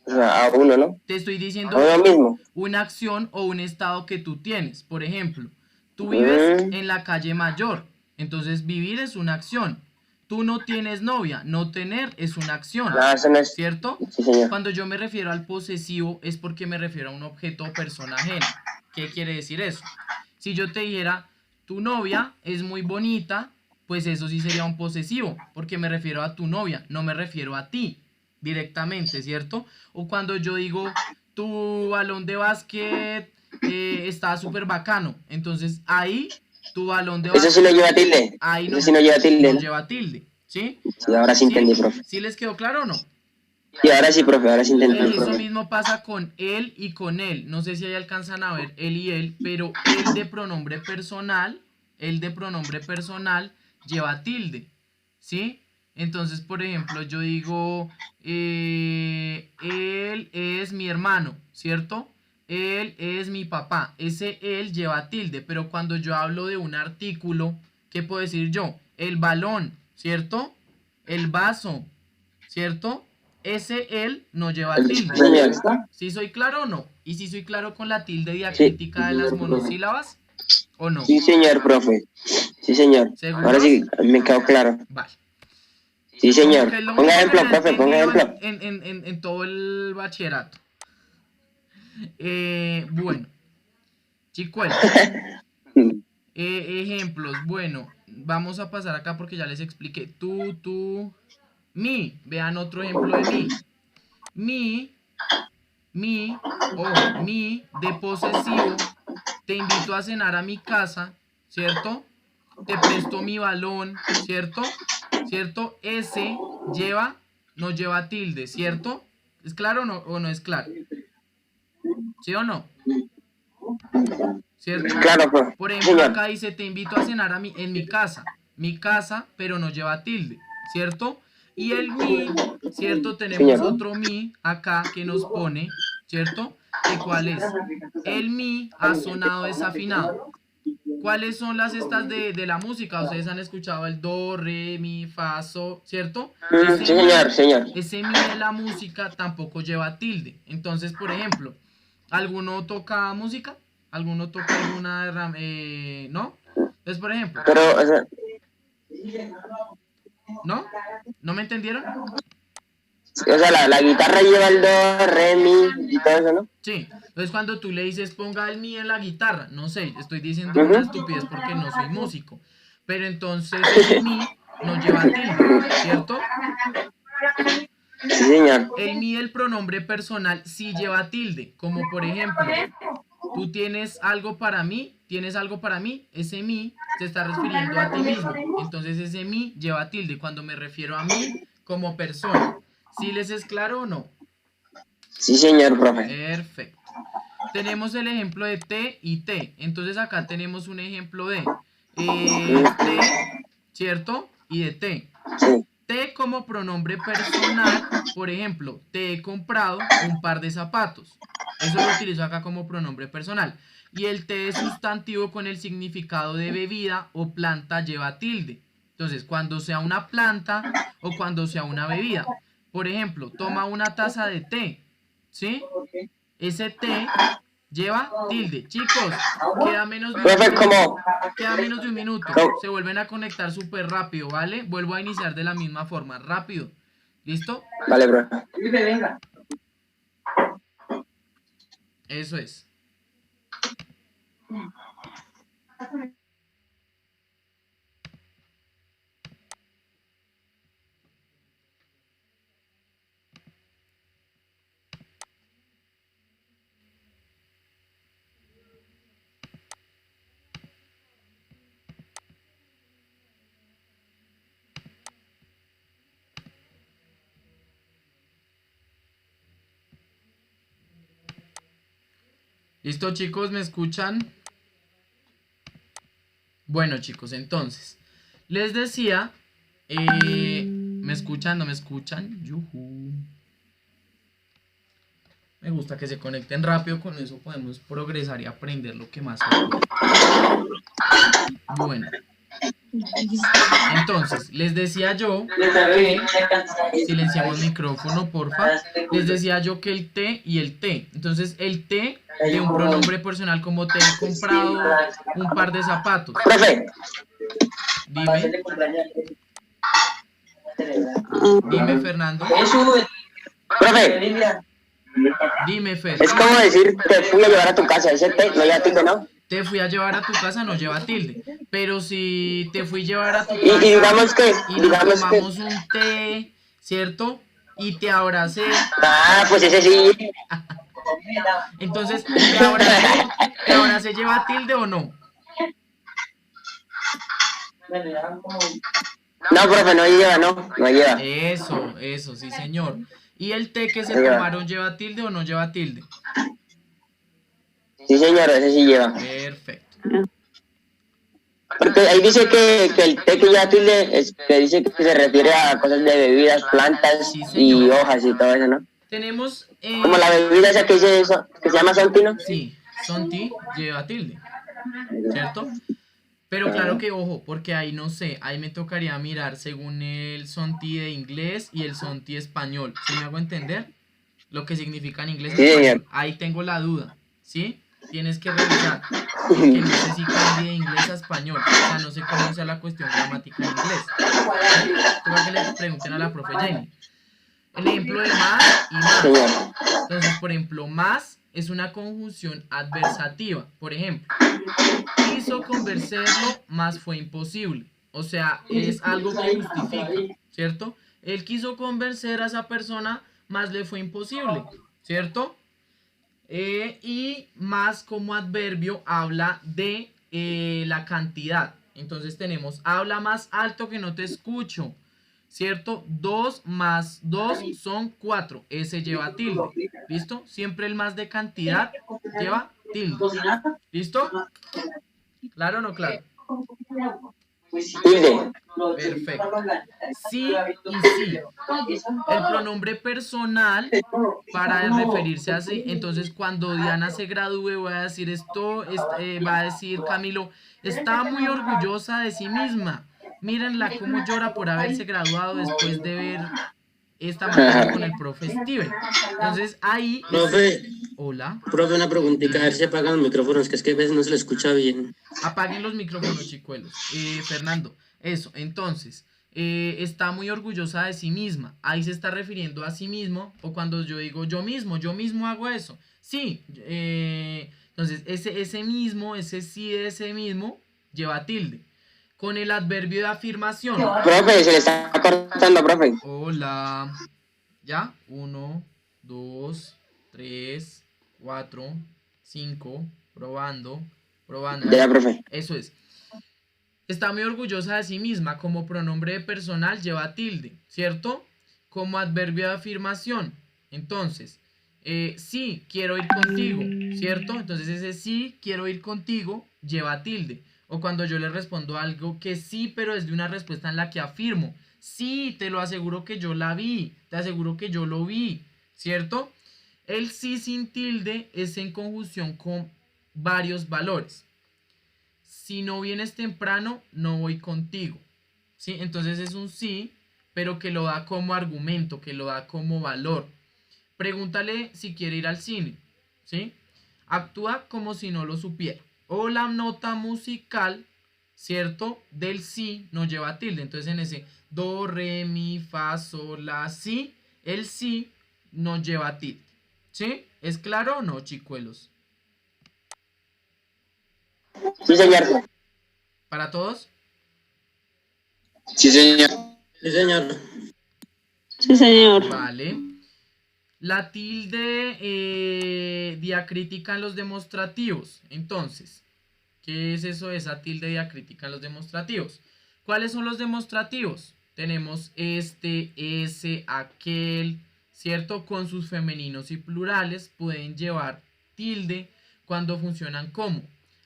O sea, a uno, ¿no? Te estoy diciendo A uno mismo. una acción o un estado que tú tienes. Por ejemplo, tú vives en la calle Mayor, entonces vivir es una acción. Tú no tienes novia, no tener es una acción, Eso no es... ¿cierto? Sí, señor. Cuando yo me refiero al posesivo es porque me refiero a un objeto o persona ajena. ¿Qué quiere decir eso? Si yo te dijera, tu novia es muy bonita, pues eso sí sería un posesivo, porque me refiero a tu novia, no me refiero a ti directamente, ¿cierto? O cuando yo digo, tu balón de básquet está súper bacano, entonces ahí tu balón de básquet... Eso sí lo lleva tilde. Ahí Eso sí no lleva tilde, no ¿no? lleva tilde, ¿sí? Sí, ahora sí entendí, profe. ¿Sí les quedó claro o no? Sí, ahora sí, profe, ahora sí entendí, Eso profe. mismo pasa con él y con él. No sé si ahí alcanzan a ver él y él, pero el de pronombre personal lleva tilde, ¿sí? Entonces, por ejemplo, yo digo, él es mi hermano, ¿cierto? Él es mi papá. Ese él lleva tilde, pero cuando yo hablo de un artículo, ¿qué puedo decir yo? El balón, ¿cierto? El vaso, ¿cierto? Ese él no lleva tilde. ¿Sí soy claro o no? ¿Y si soy claro con la tilde diacrítica de las monosílabas o no? Sí, señor, profe. Sí, señor. ¿Seguros? Ahora sí me quedó claro. Vale. Sí, señor. Como que es lo Ponga mismo ejemplo, que yo he profe, ponga entendido ejemplo. en todo el bachillerato. Bueno, chicuelos. Ejemplos. Bueno, vamos a pasar acá porque ya les expliqué. Tú, mi. Vean otro ejemplo de mi. Mi de posesivo. Te invito a cenar a mi casa, ¿cierto? Te presto mi balón, ¿cierto? ¿Cierto? Ese no lleva tilde, ¿cierto? ¿Es claro o no es claro? ¿Sí o no? ¿Cierto? Claro, profe. Por Sí, ejemplo, señor. acá dice, te invito a cenar en mi casa, pero no lleva tilde, ¿cierto? Y el mi, ¿cierto? Tenemos Señor. otro mi acá que nos pone, ¿cierto? ¿Que cuál es? El mi ha sonado desafinado. ¿Cuáles son las estas de la música? Ustedes han escuchado el do, re, mi, fa, so, ¿cierto? Sí, señor, señor. Ese mi de la música tampoco lleva tilde. Entonces, por ejemplo, ¿alguno toca música? ¿Alguno toca alguna no? Entonces, por ejemplo, Pero, o sea, ¿no? ¿No me entendieron? la guitarra lleva el do, re, mi y todo eso, ¿no? Sí. Entonces, cuando tú le dices ponga el mi en la guitarra, no sé, estoy diciendo una estupidez porque no soy músico. Pero entonces ese mi no lleva tilde, ¿cierto? Sí, señor. El mi del pronombre personal sí lleva tilde, como por ejemplo, tú tienes algo para mí, ese mi se está refiriendo a ti mismo. Entonces ese mi lleva tilde cuando me refiero a mí como persona. ¿Sí les es claro o no? Sí, señor, profe. Perfecto. Tenemos el ejemplo de T y T. Entonces acá tenemos un ejemplo de T, ¿cierto? Y de T. Sí. T como pronombre personal, por ejemplo, te he comprado un par de zapatos. Eso lo utilizo acá como pronombre personal. Y el T es sustantivo con el significado de bebida o planta lleva tilde. Entonces, cuando sea una planta o cuando sea una bebida. Por ejemplo, toma una taza de té, ¿sí? Ese té lleva tilde. Chicos, queda menos de un Profe, minuto. Queda menos de un minuto. Se vuelven a conectar súper rápido, ¿vale? Vuelvo a iniciar de la misma forma. Rápido. ¿Listo? Vale, profe. Eso es. ¿Listo, chicos? ¿Me escuchan? Bueno, chicos, entonces, les decía, ¿me escuchan? ¿No me escuchan? Yujú. Me gusta que se conecten rápido, con eso podemos progresar y aprender lo que más se puede. Bueno, entonces, les decía yo que, silenciamos micrófono, porfa, les decía yo que el te y el te. Entonces, el te de un pronombre personal como te he comprado un par de zapatos. Profe, Dime, dime, Fernando. profe, Dime, Fer. es como decir, te fui a llevar a tu casa, ese te, no ya tilde, ¿no? Te fui a llevar a tu casa, no lleva tilde. Pero si te fui a llevar a tu Y casa digamos que, y nos tomamos un té, ¿cierto? Y te abracé. pues ese sí. Entonces, ¿te abracé lleva tilde o no? No, profe, no lleva, no lleva. Eso, sí, señor. ¿Y el té que se No lleva. tomaron lleva tilde o no lleva tilde? Sí, señor, ese sí lleva. Perfecto. Porque ahí dice que el té que lleva tilde es que dice que se refiere a cosas de bebidas, plantas Sí, y señor. hojas y todo eso, ¿no? Tenemos... Como la bebida esa que dice eso, que se llama Santino. Sí, Sonti lleva tilde, ¿cierto? Pero claro que ojo, porque ahí no sé, ahí me tocaría mirar según el Sonti de inglés y el Sonti español. ¿Sí me hago entender? Lo que significa en inglés y Sí, español. señor. Ahí tengo la duda, ¿sí? Tienes que revisar, porque no sé si cambie de inglés a español. O sea, no sé cómo sea la cuestión gramática en inglés. Tengo que le pregunten a la profe Jenny. El ejemplo de más y más. Señor. Entonces, por ejemplo, más es una conjunción adversativa. Por ejemplo, quiso convencerlo, más fue imposible. O sea, es algo que justifica, ¿cierto? Él quiso convencer a esa persona, más le fue imposible, ¿cierto? Y más como adverbio habla de la cantidad. Entonces tenemos, habla más alto que no te escucho, ¿cierto? 2 más 2 son 4. Ese lleva tilde. ¿Listo? Siempre el más de cantidad lleva tilde. ¿Listo? ¿Claro o no claro? Tilde. Perfecto. Sí y sí. El pronombre personal para referirse a sí. Entonces, cuando Diana se gradúe, voy a decir esto, va a decir Camilo, está muy orgullosa de sí misma. Mírenla cómo llora por haberse graduado después de ver esta materia con el profe Steven. Entonces, ahí... Profe, Hola. profe, una preguntita, a ver si apagan los micrófonos, que es que a veces no se le escucha bien. Apaguen los micrófonos, chicuelos. Fernando, eso. Entonces, está muy orgullosa de sí misma. Ahí se está refiriendo a sí mismo. O cuando yo digo yo mismo hago eso. Sí. Entonces, ese mismo, ese sí de ese mismo, lleva tilde. Con el adverbio de afirmación. Profe, se le está cortando, profe. Hola. ¿Ya? 1, 2, 3, 4, 5. Probando. Ya, profe. Eso es. Está muy orgullosa de sí misma. Como pronombre de personal lleva tilde, ¿cierto? Como adverbio de afirmación. Entonces, sí, quiero ir contigo, ¿cierto? Entonces ese sí, quiero ir contigo, lleva tilde. O cuando yo le respondo algo que sí, pero es de una respuesta en la que afirmo. Sí, te lo aseguro que yo la vi. Te aseguro que yo lo vi, ¿cierto? El sí sin tilde es en conjunción con varios valores. Si no vienes temprano, no voy contigo, ¿sí? Entonces es un sí, pero que lo da como argumento, que lo da como valor. Pregúntale si quiere ir al cine, ¿sí? Actúa como si no lo supiera. O la nota musical, ¿cierto? Del sí no lleva tilde. Entonces en ese do, re, mi, fa, sol, la, si, el sí no lleva tilde, ¿sí? ¿Es claro o no, chicuelos? Sí, señor. ¿Para todos? Sí, señor. Sí, señor. Sí, señor. Vale. La tilde diacrítica en los demostrativos. Entonces, ¿qué es eso de esa tilde diacrítica en los demostrativos? ¿Cuáles son los demostrativos? Tenemos este, ese, aquel, ¿cierto? Con sus femeninos y plurales pueden llevar tilde cuando funcionan como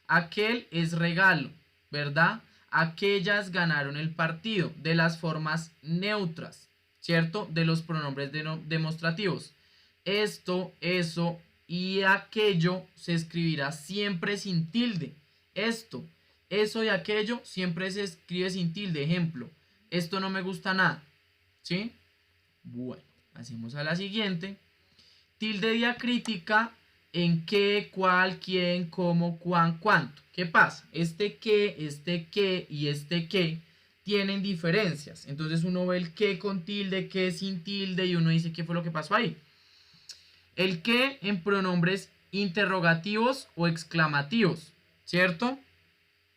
aquel es regalo, ¿verdad? Aquellas ganaron el partido, de las formas neutras, ¿cierto? De los pronombres demostrativos. Esto, eso y aquello se escribirá siempre sin tilde. Esto, eso y aquello siempre se escribe sin tilde. Ejemplo, esto no me gusta nada, ¿sí? Bueno, pasemos a la siguiente. Tilde diacrítica en qué, cuál, quién, cómo, cuán, cuánto. ¿Qué pasa? Este qué y este qué tienen diferencias. Entonces uno ve el qué con tilde, qué sin tilde y uno dice qué fue lo que pasó ahí. El qué en pronombres interrogativos o exclamativos, ¿cierto?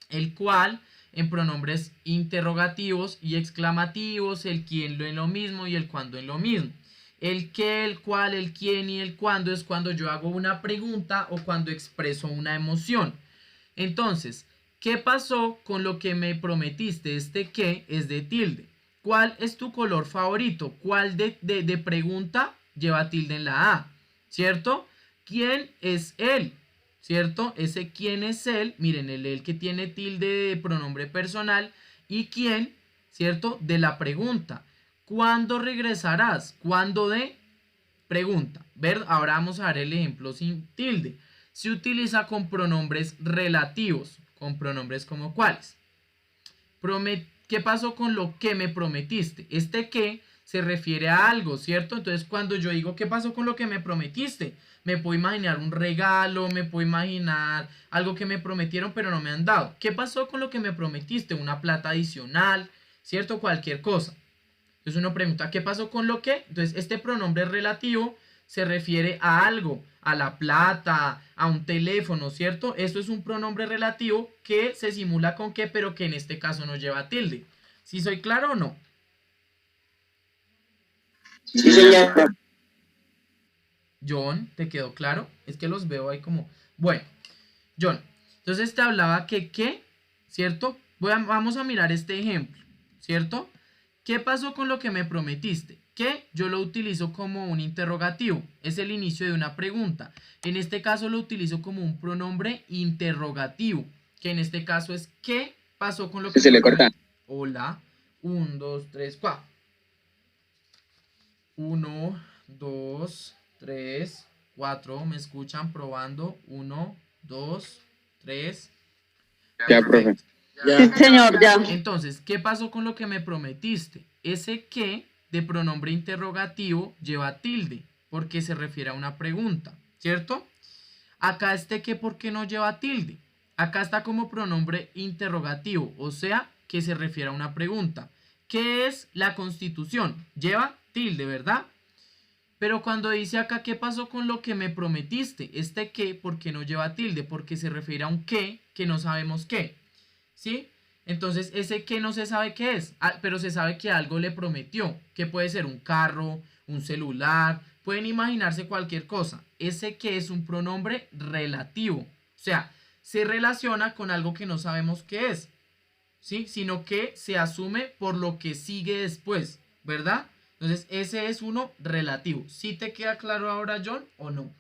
El cuál en pronombres interrogativos y exclamativos, el quién lo en lo mismo y el cuándo en lo mismo. El qué, el cuál, el quién y el cuándo es cuando yo hago una pregunta o cuando expreso una emoción. Entonces, ¿qué pasó con lo que me prometiste? Este qué es de tilde. ¿Cuál es tu color favorito? ¿Cuál de pregunta lleva tilde en la A? ¿Cierto? ¿Quién es él? ¿Cierto? Ese quién es él, miren, el que tiene tilde de pronombre personal y quién, ¿cierto? De la pregunta. ¿Cuándo regresarás? ¿Cuándo de pregunta? ¿Ver? Ahora vamos a ver el ejemplo sin tilde. Se utiliza con pronombres relativos, con pronombres como cuáles. ¿Qué pasó con lo que me prometiste? Este que se refiere a algo, ¿cierto? Entonces cuando yo digo ¿qué pasó con lo que me prometiste? Me puedo imaginar un regalo, me puedo imaginar algo que me prometieron pero no me han dado. ¿Qué pasó con lo que me prometiste? Una plata adicional, ¿cierto? Cualquier cosa. Entonces uno pregunta ¿qué pasó con lo que? Entonces este pronombre relativo se refiere a algo, a la plata, a un teléfono, ¿cierto? Esto es un pronombre relativo que se simula con qué, pero que en este caso no lleva tilde. ¿Sí soy claro o no? Sí, señor. John, ¿te quedó claro? Es que los veo ahí como... Bueno, John, entonces te hablaba que ¿qué? ¿Cierto? Vamos a mirar este ejemplo, ¿cierto? ¿Qué pasó con lo que me prometiste? ¿Qué? Yo lo utilizo como un interrogativo. Es el inicio de una pregunta. En este caso lo utilizo como un pronombre interrogativo. Que en este caso es ¿qué pasó con lo que Se me le corta. Hola. 1, 2, 3, 4. 1, 2, 3, 4. ¿Me escuchan? Probando. 1, 2, 3. Ya, profe. Sí, señor, ya. Entonces, ¿qué pasó con lo que me prometiste? Ese qué de pronombre interrogativo lleva tilde, porque se refiere a una pregunta, ¿cierto? Acá este qué, ¿por qué no lleva tilde? Acá está como pronombre interrogativo, o sea, que se refiere a una pregunta. ¿Qué es la Constitución? Lleva tilde, ¿verdad? Pero cuando dice acá, ¿qué pasó con lo que me prometiste? Este qué, ¿por qué no lleva tilde? Porque se refiere a un qué que no sabemos qué. ¿Sí? Entonces ese que no se sabe qué es, pero se sabe que algo le prometió, que puede ser un carro, un celular, pueden imaginarse cualquier cosa. Ese que es un pronombre relativo, o sea, se relaciona con algo que no sabemos qué es, ¿sí? Sino que se asume por lo que sigue después, ¿verdad? Entonces ese es uno relativo. ¿Sí te queda claro ahora, John, o no?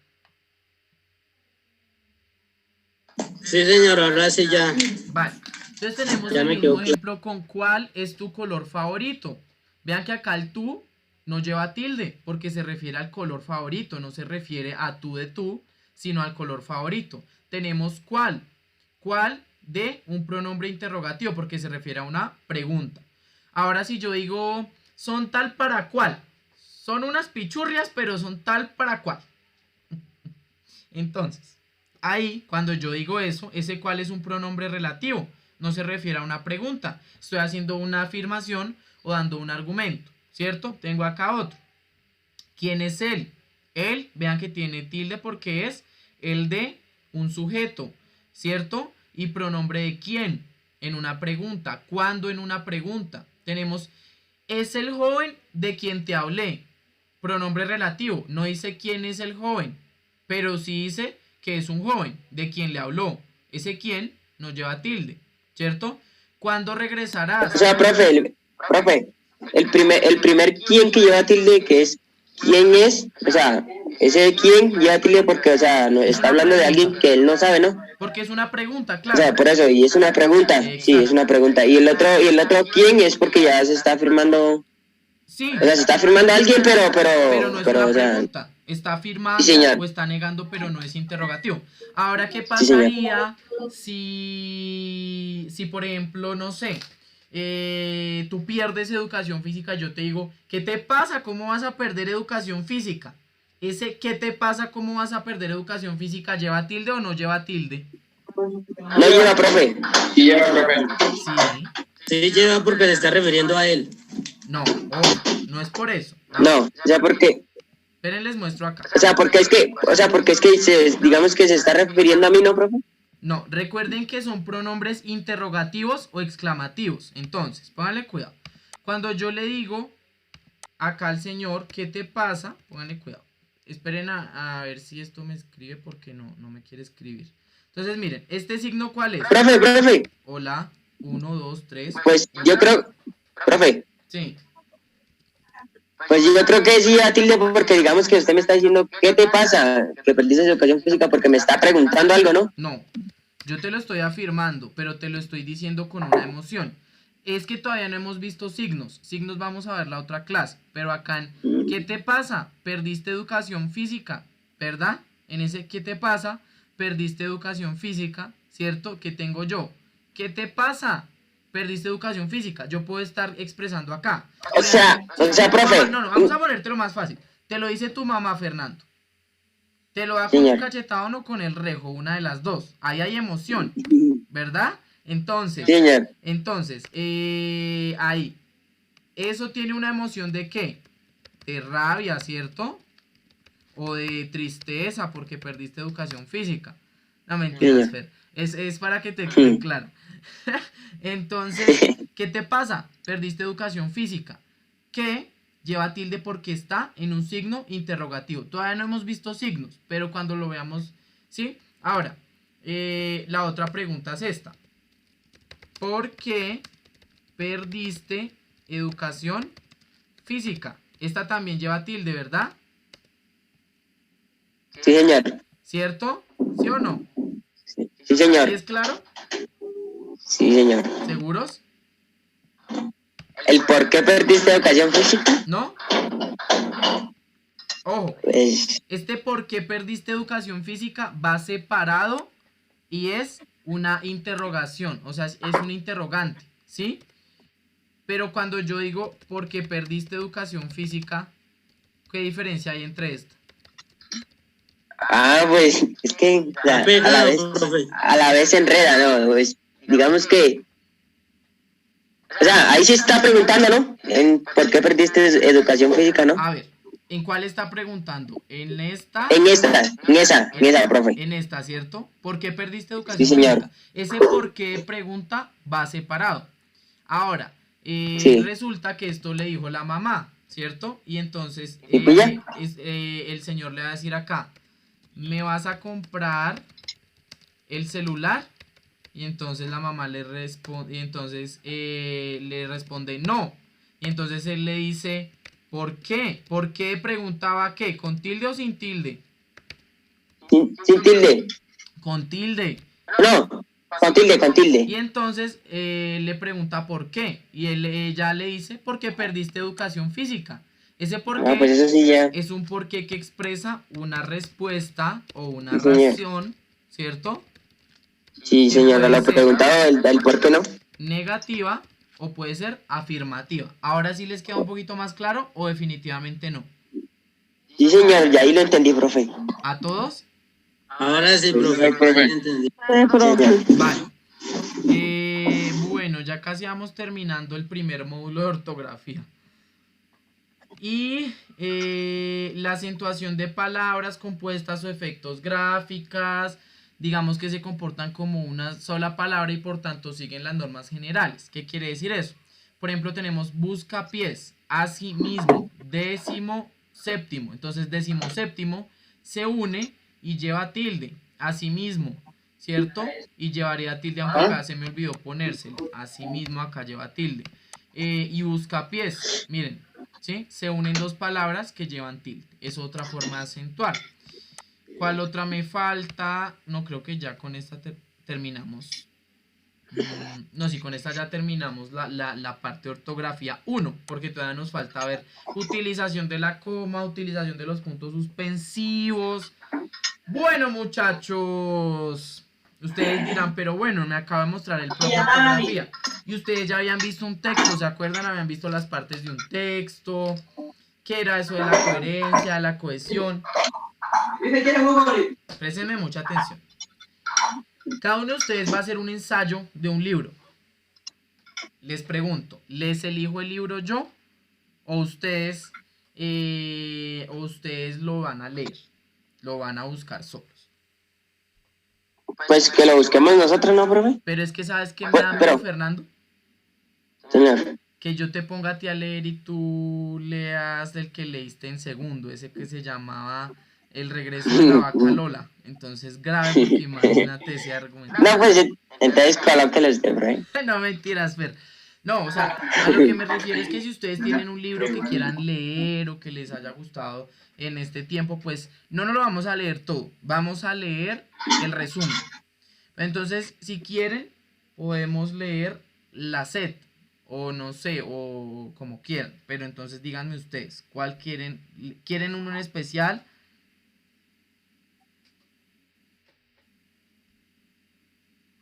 Sí, señor, ahora sí ya. Vale. Entonces tenemos Ya el me mismo quedó claro. ejemplo con cuál es tu color favorito. Vean que acá el tú no lleva tilde porque se refiere al color favorito, no se refiere a tú de tú, sino al color favorito. Tenemos cuál. ¿Cuál? De un pronombre interrogativo porque se refiere a una pregunta. Ahora si yo digo son tal para cual, son unas pichurrias pero son tal para cual. Entonces, ahí cuando yo digo eso, ese cuál es un pronombre relativo. No se refiere a una pregunta. Estoy haciendo una afirmación o dando un argumento, ¿cierto? Tengo acá otro. ¿Quién es él? Él, vean que tiene tilde porque es el de un sujeto, ¿cierto? Y pronombre de quién en una pregunta. ¿Cuándo en una pregunta? Tenemos, es el joven de quien te hablé. Pronombre relativo. No dice quién es el joven, pero sí dice que es un joven de quien le habló. Ese quién nos lleva tilde, ¿cierto? ¿Cuándo regresarás? O sea, profe, el primer quién que lleva tilde, que es quién es, o sea, ese quién lleva tilde porque, o sea, no, está hablando de alguien que él no sabe, ¿no? Porque es una pregunta, O claro. sea, por eso, y es una pregunta, sí, es una pregunta. Y el otro quién es porque ya se está afirmando, Sí, o sea, se está afirmando a alguien, pero no es una o sea, pregunta. Está afirmando sí, señor. o está negando, pero no es interrogativo. Ahora, ¿qué Sí, señor. pasaría si por ejemplo, no sé, tú pierdes educación física? Yo te digo, ¿qué te pasa? ¿Cómo vas a perder educación física? Ese ¿qué te pasa? ¿Cómo vas a perder educación física? ¿Lleva tilde o no lleva tilde? No lleva, profe. Sí, lleva, profe. Sí. Sí lleva porque se está refiriendo a él. No, ojo, no es por eso. No, o sea, porque, Esperen, les muestro acá. o sea, porque es que digamos que se está refiriendo a mí, ¿no, profe? No, recuerden que son pronombres interrogativos o exclamativos. Entonces, pónganle cuidado. Cuando yo le digo acá al señor, ¿qué te pasa? Pónganle cuidado. Esperen a ver si esto me escribe porque no me quiere escribir. Entonces, miren, ¿este signo cuál es? Profe, Hola, 1, 2, 3. pues yo creo, profe, Sí, pues yo creo que sí a tilde porque digamos que usted me está diciendo, ¿qué te pasa? Que perdiste educación física porque me está preguntando algo, ¿no? no. Yo te lo estoy afirmando, pero te lo estoy diciendo con una emoción. Es que todavía no hemos visto signos. Signos vamos a ver la otra clase. Pero acá en ¿qué te pasa? Perdiste educación física, ¿verdad? En ese ¿qué te pasa? Perdiste educación física, ¿cierto? ¿Qué tengo yo? ¿Qué te pasa? Perdiste educación física. Yo puedo estar expresando acá. O sea, profe. No, vamos a ponértelo más fácil. Te lo dice tu mamá, Fernando. Te lo da con Señor. un cachetado o con el rejo, una de las dos. Ahí hay emoción, ¿verdad? Entonces, Señor. Ahí. Eso tiene una emoción de ¿qué? De rabia, ¿cierto? O de tristeza porque perdiste educación física. No, mentiras, Fer. Es para que te quede claro. Entonces, ¿qué te pasa? Perdiste educación física. ¿Qué? Lleva tilde porque está en un signo interrogativo. Todavía no hemos visto signos, pero cuando lo veamos, ¿sí? Ahora, la otra pregunta es esta. ¿Por qué perdiste educación física? Esta también lleva tilde, ¿verdad? Sí, señor. ¿Cierto? ¿Sí o no? Sí, señor. ¿Es claro? Sí, señor. ¿Seguros? ¿El por qué perdiste educación física? ¿No? Ojo, Pues, este por qué perdiste educación física va separado y es una interrogación, o sea, es un interrogante, ¿sí? Pero cuando yo digo por qué perdiste educación física, ¿qué diferencia hay entre esto? pues, es que o sea, Pegado, profe. a la vez se enreda, ¿no? Pues, digamos que, o sea, ahí sí está preguntando, ¿no? En por qué perdiste educación física, ¿no? A ver, ¿en cuál está preguntando? ¿En esta? En esa, profe. En esta, ¿cierto? ¿Por qué perdiste educación Sí, señor. física? Ese por qué pregunta va separado. Ahora, Sí. resulta que esto le dijo la mamá, ¿cierto? Y entonces ¿Y pues ya? el señor le va a decir acá, ¿me vas a comprar el celular? Y entonces la mamá le responde, le responde no. Y entonces él le dice, ¿por qué? ¿Por qué preguntaba qué? ¿Con tilde o sin tilde? Sin tilde. Con tilde. No, con tilde. Y entonces le pregunta por qué. Y ella le dice, porque perdiste educación física. Ese por qué Ah, pues eso sí ya. es un por qué que expresa una respuesta o una Sí, señor. razón, ¿cierto? Sí, señora, puede lo ser preguntaba el por qué no. Negativa o puede ser afirmativa. Ahora sí les queda un poquito más claro o definitivamente no. Sí, señor, ya ahí lo entendí, profe. ¿A todos? Ahora sí, profe. profe. Entendí. profe. Vale. Bueno, ya casi vamos terminando el primer módulo de ortografía. Y la acentuación de palabras compuestas o efectos gráficas, digamos que se comportan como una sola palabra y por tanto siguen las normas generales. ¿Qué quiere decir eso? Por ejemplo, tenemos buscapiés, asimismo, décimo séptimo. Entonces, décimo séptimo se une y lleva tilde, asimismo, ¿cierto? Y llevaría tilde, aunque acá se me olvidó ponérselo. Asimismo, acá lleva tilde. Y buscapiés, miren, ¿sí? Se unen dos palabras que llevan tilde. Es otra forma de acentuar. ¿Cuál otra me falta? No, creo que ya con esta terminamos. No, sí, con esta ya terminamos la parte de ortografía 1, porque todavía nos falta ver utilización de la coma, utilización de los puntos suspensivos. Bueno, muchachos, ustedes dirán, pero bueno, me acaba de mostrar el profe de ortografía. Y ustedes ya habían visto un texto, ¿se acuerdan? Habían visto las partes de un texto. ¿Qué era eso de la coherencia, la cohesión? Préstenme mucha atención. Cada uno de ustedes va a hacer un ensayo de un libro. Les pregunto, ¿les elijo el libro yo? ¿O ustedes lo van a leer? ¿Lo van a buscar solos? Pues que lo busquemos nosotros, ¿no, profe? Pero es que, ¿sabes qué me da miedo, Fernando? Señor. Que yo te ponga a ti a leer y tú leas el que leíste en segundo, ese que se llamaba El regreso de la vaca Lola. Entonces, grave, porque imagínate ese argumento. No, pues entonces colóquelos de profe. No, mentiras, Fer. No, o sea, a lo que me refiero es que si ustedes tienen un libro que quieran leer o que les haya gustado en este tiempo, pues no nos lo vamos a leer todo. Vamos a leer el resumen. Entonces, si quieren, podemos leer la SED. O no sé, o como quieran. Pero entonces díganme ustedes, ¿cuál quieren? ¿Quieren uno en especial?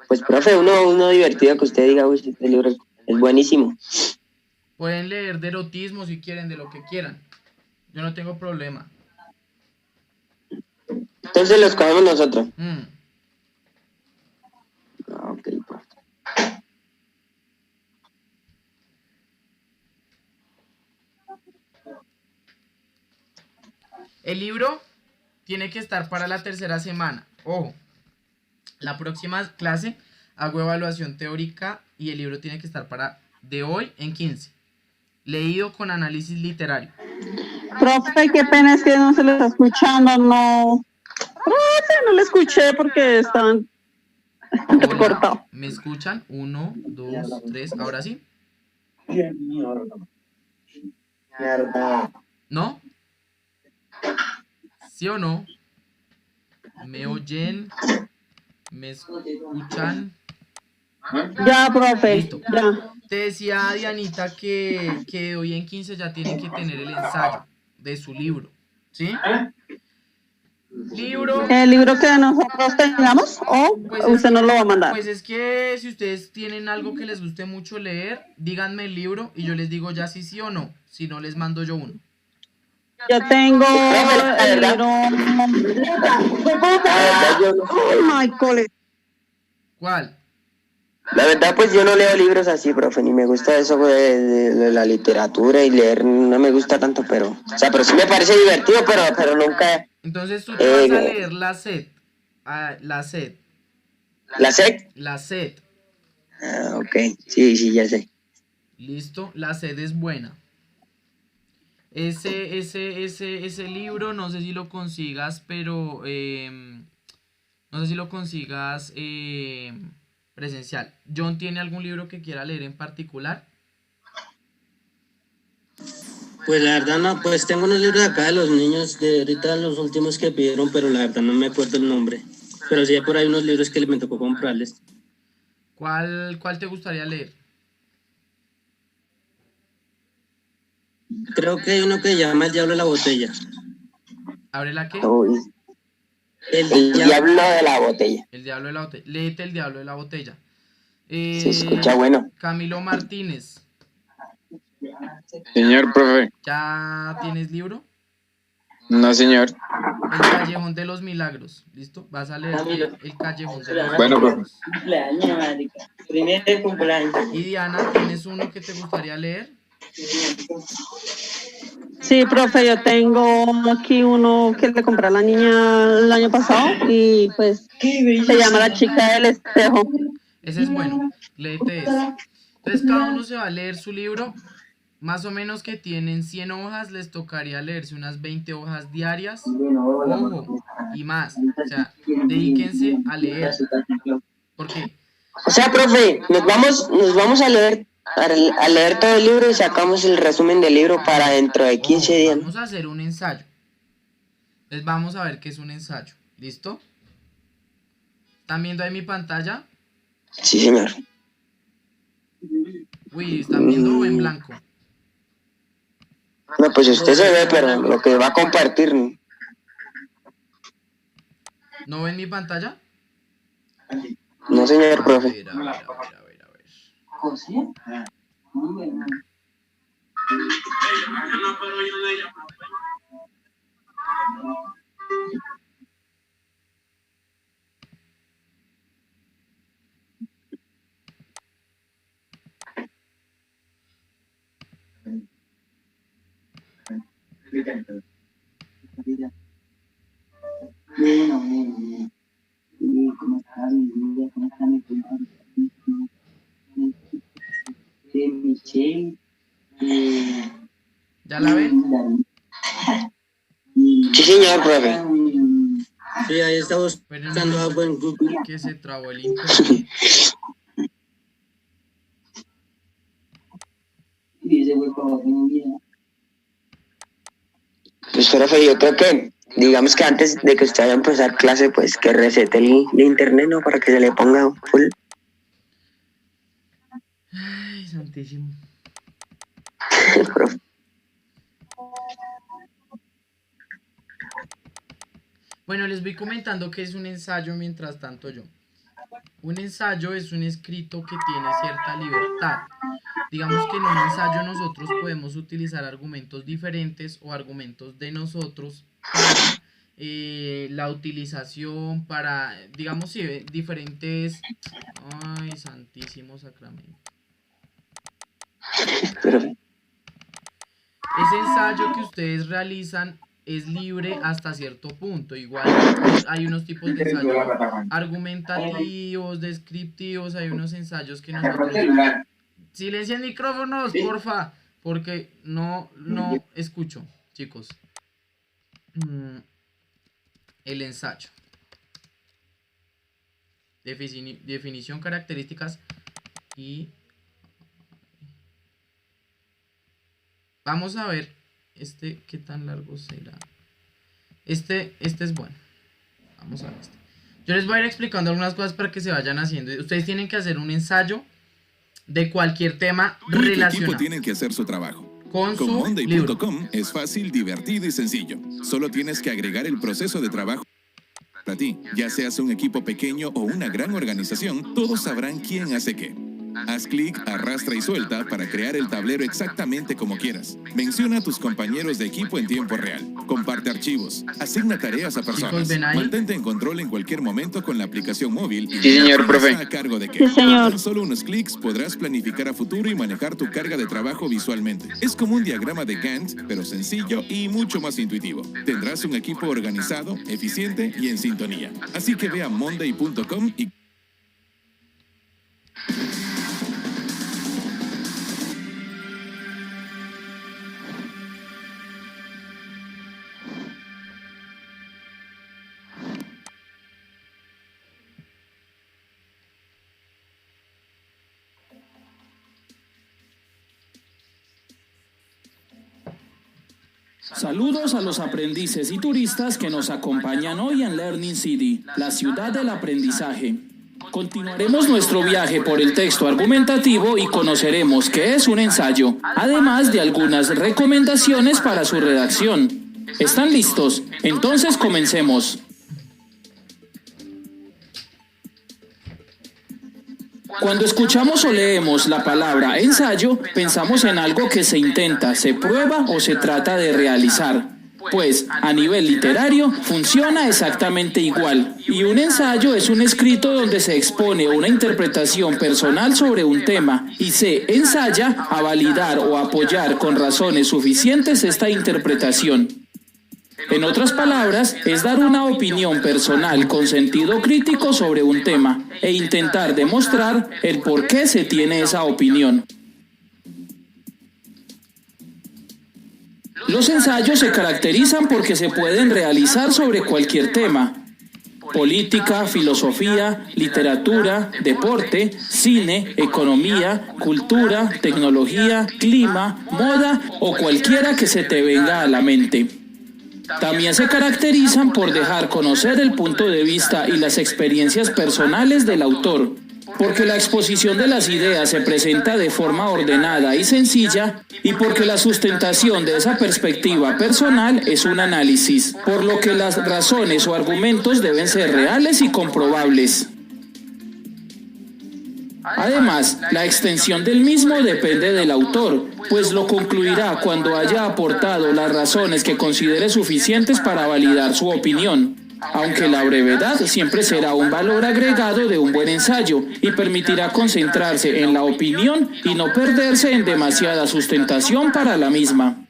Pues, profe, uno divertido que usted diga, uy, este libro es buenísimo. Pueden leer de erotismo si quieren, de lo que quieran. Yo no tengo problema. Entonces los cogemos nosotros. Ok, profe. El libro tiene que estar para la tercera semana. Ojo, la próxima clase hago evaluación teórica y el libro tiene que estar para de hoy en 15. Leído con análisis literario. Profe, qué pena, es que no se le está escuchando, no. Profe, no le escuché porque estaban cortados. ¿Me escuchan? 1, 2, 3, ahora sí. ¿No? ¿Sí o no? ¿Me oyen? ¿Me escuchan? Ya, profe, Listo. ya. Te decía Dianita que hoy en 15 ya tienen que tener el ensayo de su libro, ¿sí? Libro. ¿El libro que nosotros tengamos o Pues usted nos lo va a mandar? Pues es que si ustedes tienen algo que les guste mucho leer, díganme el libro y yo les digo ya si sí o no. Si no, les mando yo uno. Yo tengo el libro. Oh my God. ¿Cuál? La verdad, pues yo no leo libros así, profe, ni me gusta eso de la literatura y leer, no me gusta tanto, pero sí me parece divertido, pero nunca... Entonces tú te vas a leer la SED. La SED. ¿La SEC? La SED. Ah, ok, sí, ya sé. Listo, la SED es buena. Ese libro, no sé si lo consigas, pero... no sé si lo consigas... presencial. ¿John tiene algún libro que quiera leer en particular? Pues la verdad no, pues tengo unos libros acá de los niños, de ahorita los últimos que pidieron, pero la verdad no me acuerdo el nombre. Pero sí hay por ahí unos libros que me tocó comprarles. ¿Cuál te gustaría leer? Creo que hay uno que se llama El Diablo de la Botella. ¿Abre la qué? Uy, El diablo de la botella. El Diablo de la Botella. Léete El Diablo de la Botella. Se escucha bueno. Camilo Martínez. Señor profe. ¿Ya tienes libro? No, señor. El Callejón de los Milagros. ¿Listo? Vas a leer El Callejón de los Bueno, Milagros. Primer cumpleaños. Y Diana, ¿tienes uno que te gustaría leer? Sí, profe, yo tengo aquí uno que le compré a la niña el año pasado y pues se llama La chica del espejo. Ese es bueno, léete ese. Entonces cada uno se va a leer su libro. Más o menos que tienen 100 hojas, les tocaría leerse unas 20 hojas diarias. Ojo, y más. O sea, dedíquense a leer. ¿Por qué? O sea, profe, nos vamos a leer a leer todo el libro y sacamos el resumen del libro para dentro de 15 días. Vamos a hacer un ensayo. Entonces vamos a ver qué es un ensayo. ¿Listo? ¿Están viendo ahí mi pantalla? Sí, señor. Uy, ¿están viendo o en blanco? No, pues usted se ve, pero lo que va a compartir. ¿No ven mi pantalla? No, señor profe. A ver. ¿Ya la ven? Sí, señor profe. Sí, ahí estamos buscando algo en Google. Que se trabó el internet. Pues profe, yo creo que, digamos que antes de que usted vaya a empezar clase, pues que resete el internet, ¿no? Para que se le ponga full. Ay, santísimo. Profe. Bueno, les voy comentando que es un ensayo mientras tanto yo. Un ensayo es un escrito que tiene cierta libertad. Digamos que en un ensayo nosotros podemos utilizar argumentos diferentes o argumentos de nosotros para la utilización, para, digamos, sí, diferentes... Ay, santísimo sacramento. Profe. Ese ensayo que ustedes realizan es libre hasta cierto punto. Igual hay unos tipos de ensayos argumentativos, descriptivos, hay unos ensayos que nosotros... Silencien micrófonos, porfa, porque no escucho, chicos. El ensayo. Definición, características y... Vamos a ver qué tan largo será. Este es bueno. Vamos a ver este. Yo les voy a ir explicando algunas cosas para que se vayan haciendo. Ustedes tienen que hacer un ensayo de cualquier tema relacionado. Tu equipo tienen que hacer su trabajo. Con su Monday.com es fácil, divertido y sencillo. Solo tienes que agregar el proceso de trabajo para ti. Ya seas un equipo pequeño o una gran organización, todos sabrán quién hace qué. Haz clic, arrastra y suelta para crear el tablero exactamente como quieras. Menciona a tus compañeros de equipo en tiempo real. Comparte archivos. Asigna tareas a personas. Chicos, ¿ven ahí? Mantente en control en cualquier momento con la aplicación móvil. Y Sí, señor profe. a cargo de que Sí, señor. con solo unos clics podrás planificar a futuro y manejar tu carga de trabajo visualmente. Es como un diagrama de Gantt, pero sencillo y mucho más intuitivo. Tendrás un equipo organizado, eficiente y en sintonía. Así que ve a Monday.com y... Saludos a los aprendices y turistas que nos acompañan hoy en Learning City, la ciudad del aprendizaje. Continuaremos nuestro viaje por el texto argumentativo y conoceremos qué es un ensayo, además de algunas recomendaciones para su redacción. ¿Están listos? Entonces comencemos. Cuando escuchamos o leemos la palabra ensayo, pensamos en algo que se intenta, se prueba o se trata de realizar. Pues, a nivel literario, funciona exactamente igual. Y un ensayo es un escrito donde se expone una interpretación personal sobre un tema y se ensaya a validar o apoyar con razones suficientes esta interpretación. En otras palabras, es dar una opinión personal con sentido crítico sobre un tema e intentar demostrar el por qué se tiene esa opinión. Los ensayos se caracterizan porque se pueden realizar sobre cualquier tema. política, filosofía, literatura, deporte, cine, economía, cultura, tecnología, clima, moda o cualquiera que se te venga a la mente. También se caracterizan por dejar conocer el punto de vista y las experiencias personales del autor, porque la exposición de las ideas se presenta de forma ordenada y sencilla, y porque la sustentación de esa perspectiva personal es un análisis, por lo que las razones o argumentos deben ser reales y comprobables. Además, la extensión del mismo depende del autor, pues lo concluirá cuando haya aportado las razones que considere suficientes para validar su opinión. Aunque la brevedad siempre será un valor agregado de un buen ensayo y permitirá concentrarse en la opinión y no perderse en demasiada sustentación para la misma.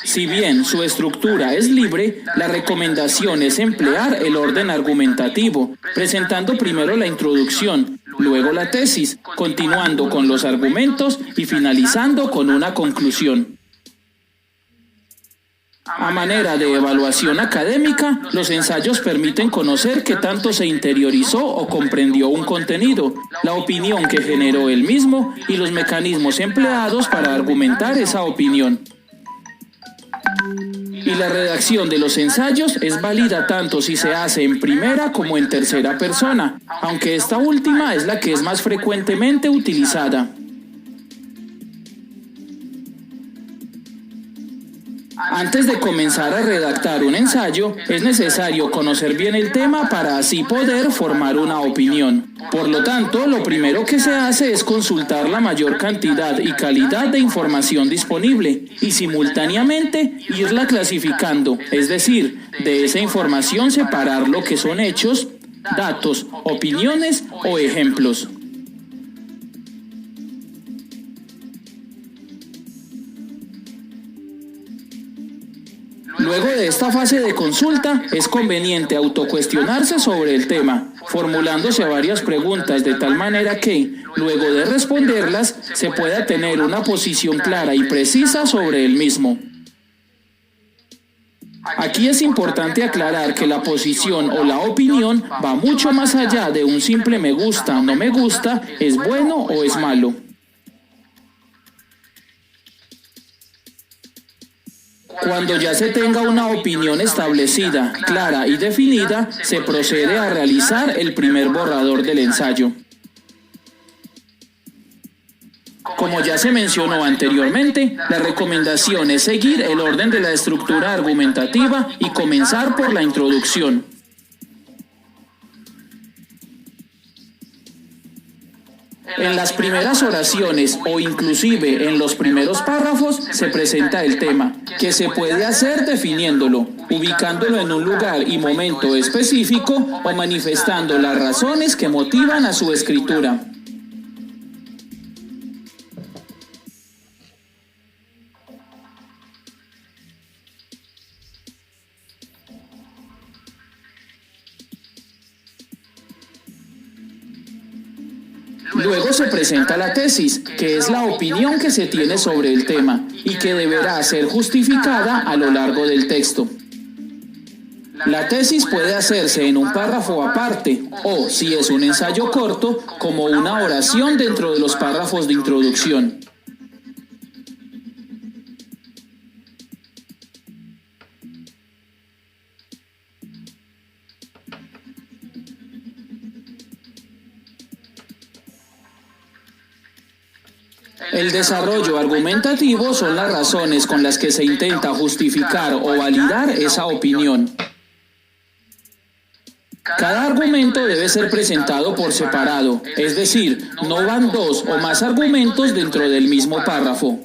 Si bien su estructura es libre, la recomendación es emplear el orden argumentativo, presentando primero la introducción, luego la tesis, continuando con los argumentos y finalizando con una conclusión. A manera de evaluación académica, los ensayos permiten conocer qué tanto se interiorizó o comprendió un contenido, la opinión que generó el mismo y los mecanismos empleados para argumentar esa opinión. Y la redacción de los ensayos es válida tanto si se hace en primera como en tercera persona, aunque esta última es la que es más frecuentemente utilizada. Antes de comenzar a redactar un ensayo, es necesario conocer bien el tema para así poder formar una opinión. Por lo tanto, lo primero que se hace es consultar la mayor cantidad y calidad de información disponible y simultáneamente irla clasificando, es decir, de esa información separar lo que son hechos, datos, opiniones o ejemplos. Luego de esta fase de consulta, es conveniente autocuestionarse sobre el tema, formulándose varias preguntas de tal manera que, luego de responderlas, se pueda tener una posición clara y precisa sobre el mismo. Aquí es importante aclarar que la posición o la opinión va mucho más allá de un simple me gusta, no me gusta, es bueno o es malo. Cuando ya se tenga una opinión establecida, clara y definida, se procede a realizar el primer borrador del ensayo. Como ya se mencionó anteriormente, la recomendación es seguir el orden de la estructura argumentativa y comenzar por la introducción. En las primeras oraciones o inclusive en los primeros párrafos se presenta el tema, que se puede hacer definiéndolo, ubicándolo en un lugar y momento específico o manifestando las razones que motivan a su escritura. Luego se presenta la tesis, que es la opinión que se tiene sobre el tema y que deberá ser justificada a lo largo del texto. La tesis puede hacerse en un párrafo aparte o, si es un ensayo corto, como una oración dentro de los párrafos de introducción. El desarrollo argumentativo son las razones con las que se intenta justificar o validar esa opinión. Cada argumento debe ser presentado por separado, es decir, no van dos o más argumentos dentro del mismo párrafo.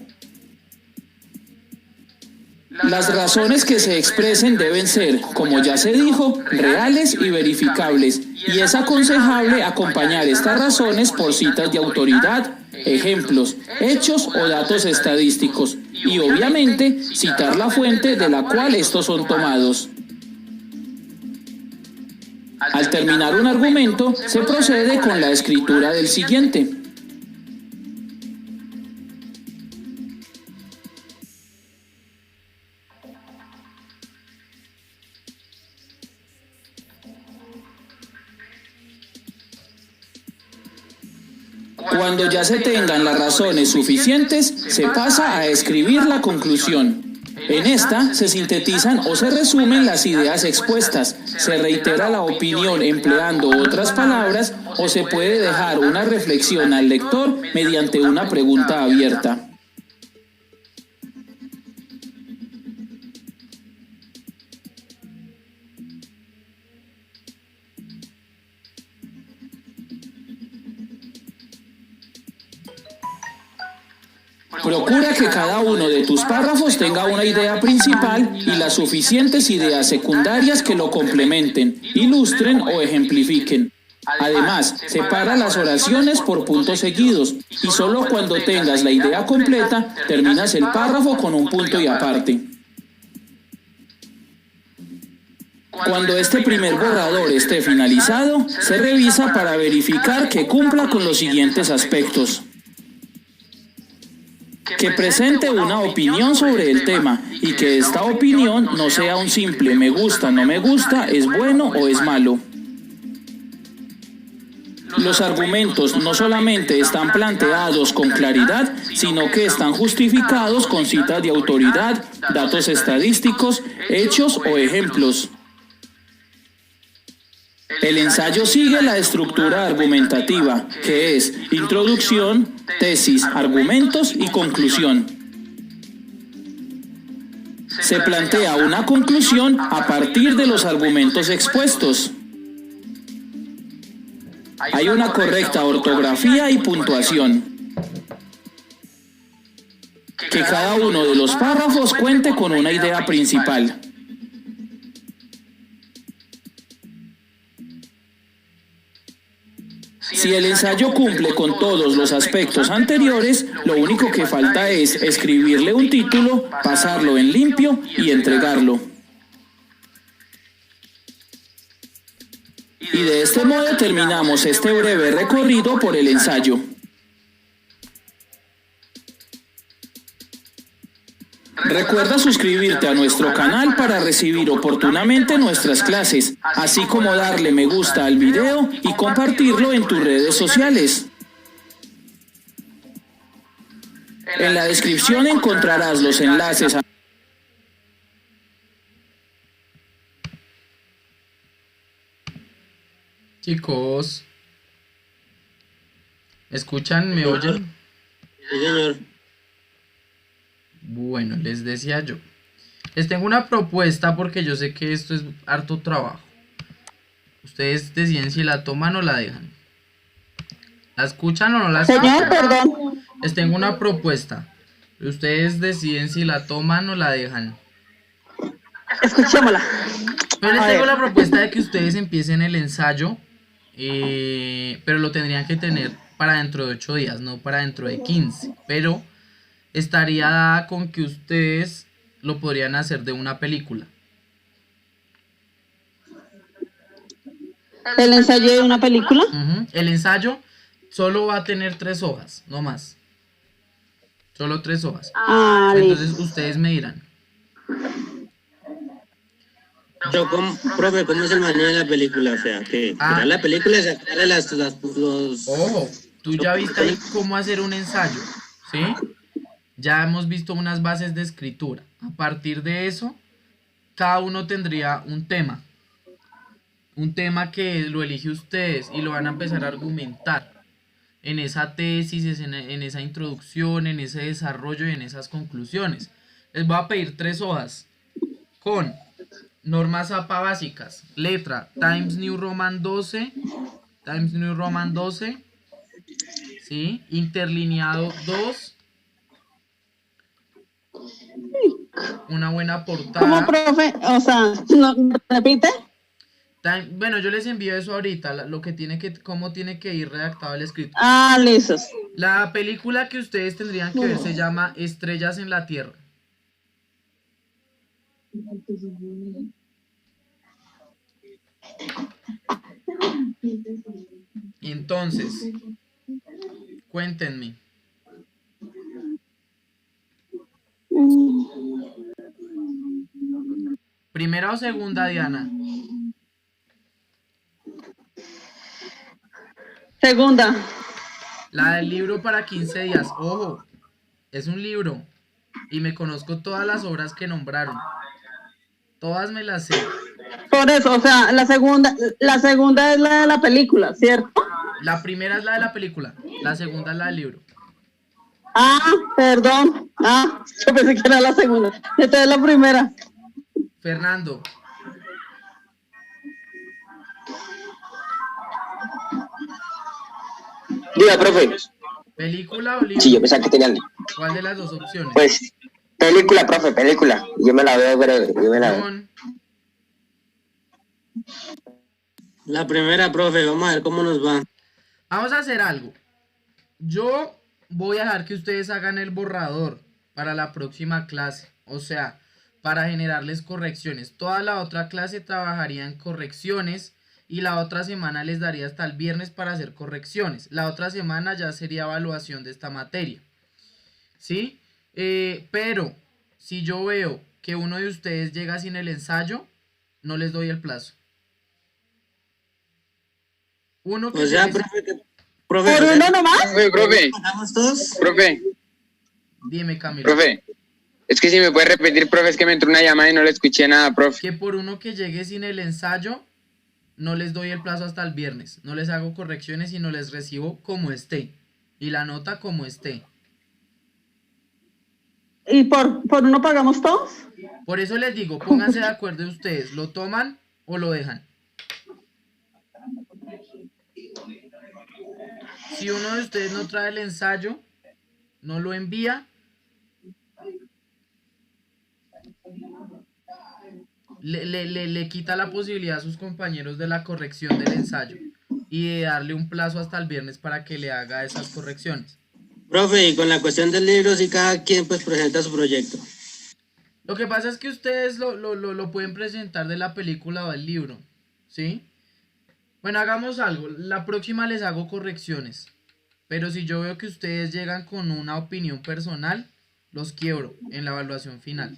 Las razones que se expresen deben ser, como ya se dijo, reales y verificables, y es aconsejable acompañar estas razones por citas de autoridad, ejemplos, hechos o datos estadísticos, y obviamente citar la fuente de la cual estos son tomados. Al terminar un argumento, se procede con la escritura del siguiente. Cuando ya se tengan las razones suficientes, se pasa a escribir la conclusión. En esta se sintetizan o se resumen las ideas expuestas, se reitera la opinión empleando otras palabras o se puede dejar una reflexión al lector mediante una pregunta abierta. Procura que cada uno de tus párrafos tenga una idea principal y las suficientes ideas secundarias que lo complementen, ilustren o ejemplifiquen. Además, separa las oraciones por puntos seguidos y solo cuando tengas la idea completa, terminas el párrafo con un punto y aparte. Cuando este primer borrador esté finalizado, se revisa para verificar que cumpla con los siguientes aspectos. Que presente una opinión sobre el tema y que esta opinión no sea un simple me gusta, no me gusta, es bueno o es malo. Los argumentos no solamente están planteados con claridad, sino que están justificados con citas de autoridad, datos estadísticos, hechos o ejemplos. El ensayo sigue la estructura argumentativa, que es introducción, tesis, argumentos y conclusión. Se plantea una conclusión a partir de los argumentos expuestos. Hay una correcta ortografía y puntuación. Que cada uno de los párrafos cuente con una idea principal. Si el ensayo cumple con todos los aspectos anteriores, lo único que falta es escribirle un título, pasarlo en limpio y entregarlo. Y de este modo terminamos este breve recorrido por el ensayo. Recuerda suscribirte a nuestro canal para recibir oportunamente nuestras clases, así como darle me gusta al video y compartirlo en tus redes sociales. En la descripción encontrarás los enlaces a... Chicos, ¿escuchan? ¿Me oyen? Sí, señor. Bueno, les decía yo. Les tengo una propuesta porque yo sé que esto es harto trabajo. Ustedes deciden si la toman o la dejan. ¿La escuchan o no la escuchan? Señor, perdón. Les tengo una propuesta. Ustedes deciden si la toman o la dejan. Escuchémosla. Yo les A tengo ver. la propuesta de que ustedes empiecen el ensayo, pero lo tendrían que tener para dentro de 8 días, no para dentro de 15. Pero estaría dada con que ustedes lo podrían hacer de una película. El ensayo de una película. El ensayo solo va a tener 3 hojas, no más. Solo 3 hojas. Ah, listo. Entonces ustedes me dirán. Pero, profe, ¿cómo es el manejo de la película? O sea, que crear la película y sacarle los... Ojo, tú ya viste ahí cómo hacer un ensayo, ¿sí? Ya hemos visto unas bases de escritura. A partir de eso, cada uno tendría un tema. Un tema que lo elige ustedes y lo van a empezar a argumentar en esa tesis, en esa introducción, en ese desarrollo y en esas conclusiones. Les voy a pedir 3 hojas con normas APA básicas, letra Times New Roman 12, ¿sí? Interlineado 2, una buena portada. ¿Cómo, profe? O sea, ¿no repite? Bueno, yo les envío eso ahorita, lo que tiene que, cómo tiene que ir redactado el escrito. Ah, listo. La película que ustedes tendrían que ver se llama Estrellas en la Tierra. Entonces, cuéntenme. ¿Primera o segunda, Diana? Segunda. La del libro para 15 días. Ojo, es un libro. Y me conozco todas las obras que nombraron. Todas me las sé. Por eso, o sea, la segunda es la de la película, ¿cierto? La primera es la de la película. La segunda es la del libro. Ah, perdón. Ah, yo pensé que era la segunda. Esta es la primera. Fernando. Diga, profe. ¿Película o libro? Sí, yo pensaba que tenían. ¿Cuál de las dos opciones? Pues, película, profe, película. Yo me la veo breve, yo me la veo. John. La primera, profe, vamos a ver cómo nos va. Vamos a hacer algo. Yo voy a dejar que ustedes hagan el borrador para la próxima clase. O sea, para generarles correcciones. Toda la otra clase trabajaría en correcciones y la otra semana les daría hasta el viernes para hacer correcciones. La otra semana ya sería evaluación de esta materia. ¿Sí? Pero si yo veo que uno de ustedes llega sin el ensayo, no les doy el plazo. Uno que O sea, llegue- profe, ¿Por uno nomás? Profe, ¿pasamos todos? profe, Dime, Camilo. profe. Es que si me puede repetir, profe, es que me entró una llamada y no le escuché nada, profe. Que por uno que llegue sin el ensayo, no les doy el plazo hasta el viernes. No les hago correcciones y no les recibo como esté. Y la nota como esté. ¿Y por uno pagamos todos? Por eso les digo, pónganse de acuerdo ustedes. ¿Lo toman o lo dejan? Si uno de ustedes no trae el ensayo, no lo envía, le quita la posibilidad a sus compañeros de la corrección del ensayo y de darle un plazo hasta el viernes para que le haga esas correcciones. Profe, y con la cuestión del libro, sí, cada quien pues presenta su proyecto. Lo que pasa es que ustedes lo pueden presentar de la película o del libro, ¿sí? Bueno, hagamos algo. La próxima les hago correcciones. Pero si yo veo que ustedes llegan con una opinión personal, los quiebro en la evaluación final.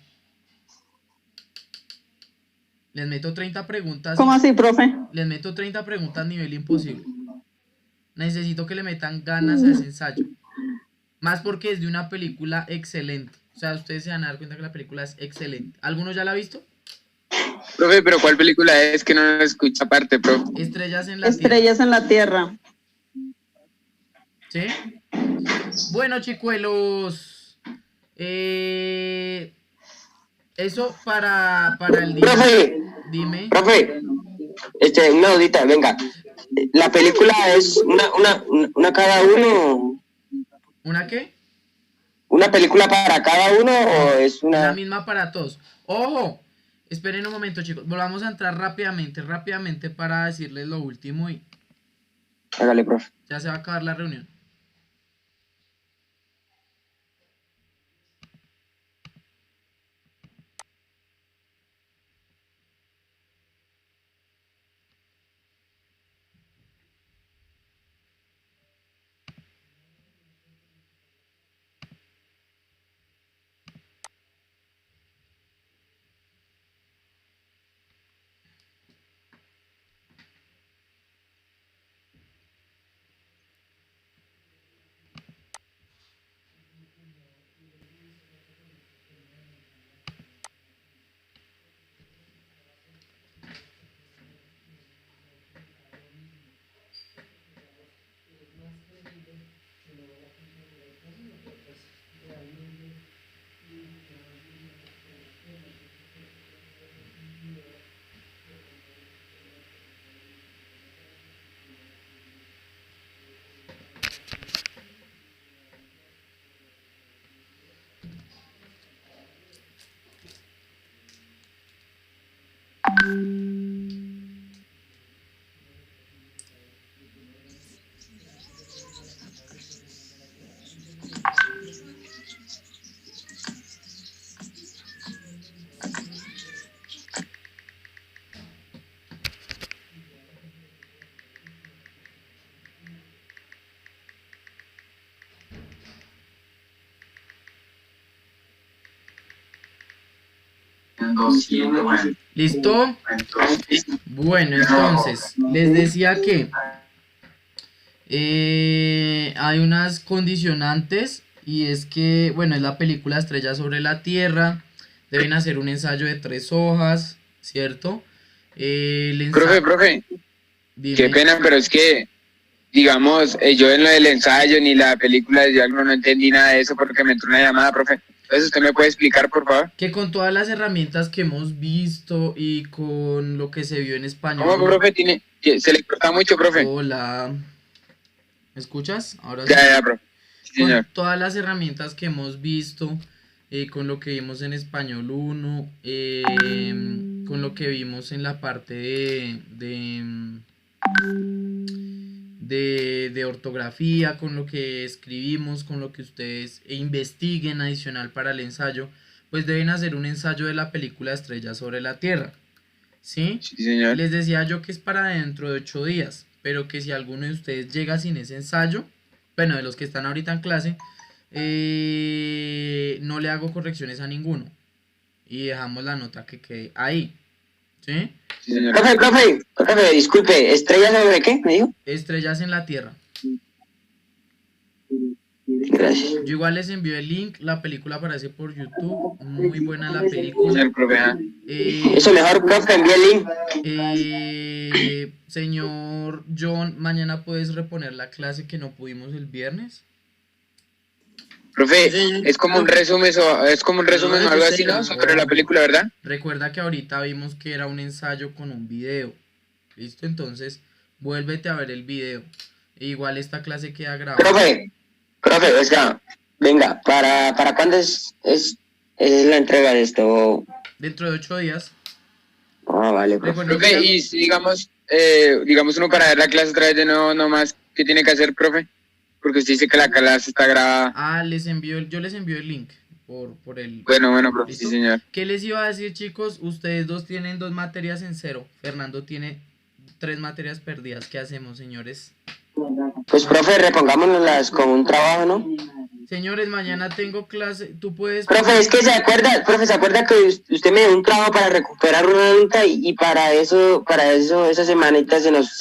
Les meto 30 preguntas. ¿Cómo así, profe? Les meto 30 preguntas a nivel imposible. Necesito que le metan ganas a ese ensayo. Más porque es de una película excelente. O sea, ustedes se van a dar cuenta que la película es excelente. ¿Alguno ya la ha visto? Profe, pero ¿cuál película es que no lo escucha aparte, profe? Estrellas en la Tierra. Estrellas en la Tierra. ¿Sí? Bueno, chicuelos. Eso para el día. Profe, Dime. profe, una dudita, venga. ¿La película es una cada uno? ¿Una qué? ¿Una película para cada uno o es La una...? misma para todos. ¡Ojo! Esperen un momento, chicos. Volvamos a entrar rápidamente para decirles lo último y Hágale, profe. ya se va a acabar la reunión. ¿Listo? Bueno, entonces, les decía que Hay unas condicionantes y es que, bueno, es la película Estrella sobre la Tierra. Deben hacer un ensayo de 3 hojas, ¿cierto? Profe, Dime. qué pena, pero es que, digamos, yo en lo del ensayo ni la película de algo no entendí nada de eso porque me entró una llamada, profe. Entonces, ¿usted me puede explicar, por favor? Que con todas las herramientas que hemos visto y con lo que se vio en español. ¿Cómo, profe? Se le corta mucho, profe. Hola. ¿Me escuchas? Ahora sí. Ya, profe. Sí, señor. Con todas las herramientas que hemos visto, con lo que vimos en español 1, con lo que vimos en la parte de ortografía, con lo que escribimos, con lo que ustedes investiguen adicional para el ensayo, pues deben hacer un ensayo de la película Estrella sobre la Tierra. ¿Sí? Sí, señor. Les decía yo que es para dentro de 8 días, pero que si alguno de ustedes llega sin ese ensayo, bueno, de los que están ahorita en clase, no le hago correcciones a ninguno y dejamos la nota que quede ahí. ¿Sí? Sí, señor. Profe, disculpe, ¿estrella sobre qué? ¿Me dijo? Estrellas en la Tierra. Gracias. Yo igual les envío el link, la película aparece por YouTube, muy buena la película. Señor, profe. Eso mejor, profe, envíe el link. Señor John, mañana puedes reponer la clase que no pudimos el viernes. Profe, Sí. es como un resumen, o algo así, ¿no? Sobre la película, ¿verdad? Recuerda que ahorita vimos que era un ensayo con un video. ¿Listo? Entonces, vuélvete a ver el video. Igual esta clase queda grabada. Profe, o sea, venga, ¿para cuándo es la entrega de esto? Dentro de 8 días. Ah, vale, profe. Recuerda Profe, que y si digamos uno para ver la clase otra vez de nuevo, nomás, ¿qué tiene que hacer, profe? Porque usted dice que la clase está grabada. yo les envío el link por el... Bueno, profe, ¿Listo? sí, señor. ¿Qué les iba a decir, chicos? Ustedes dos tienen 2 materias en 0. Fernando tiene 3 materias perdidas. ¿Qué hacemos, señores? Pues, profe, repongámonos con un trabajo, ¿no? Señores, mañana tengo clase. Tú puedes... Profe, es que se acuerda que usted me dio un trabajo para recuperar una nota y para eso, esa semanita se nos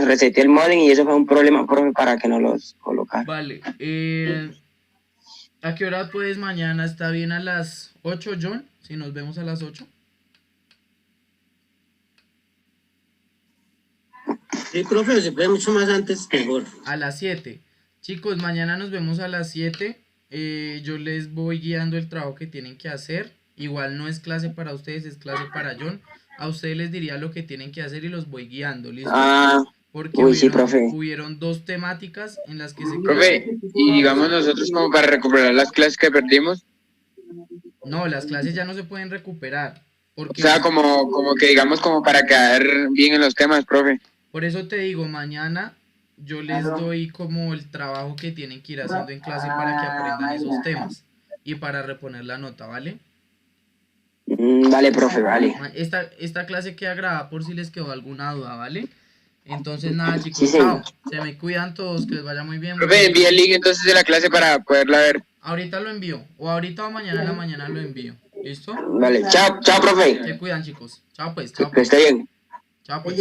reseteó el modem y eso fue un problema, profe, para que no los colocara. Vale. ¿A qué hora puedes mañana? ¿Está bien a las 8, John? Si nos vemos a las 8. Sí, profe, se puede mucho más antes, mejor. A las 7. Chicos, mañana nos vemos a las 7. Yo les voy guiando el trabajo que tienen que hacer. Igual no es clase para ustedes, es clase para John. A ustedes les diría lo que tienen que hacer y los voy guiando, ¿listo? Porque hubieron 2 temáticas en las que se... Profe, y digamos nosotros como para recuperar las clases que perdimos. No, las clases ya no se pueden recuperar. Porque... O sea, como que digamos como para quedar bien en los temas, profe. Por eso te digo, mañana yo les doy como el trabajo que tienen que ir haciendo en clase para que aprendan esos temas y para reponer la nota, ¿vale? Vale, profe, vale. Esta clase queda grabada por si les quedó alguna duda, ¿vale? Entonces nada, chicos, Sí, chao. Se me cuidan todos, que les vaya muy bien. Profe, envíe el link entonces de la clase para poderla ver. Ahorita lo envío, o ahorita o mañana en la mañana lo envío. ¿Listo? Vale, chao, profe. Se cuidan, chicos. Chao pues, chao Que pues. esté bien. Chao pues.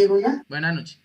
Buenas noches.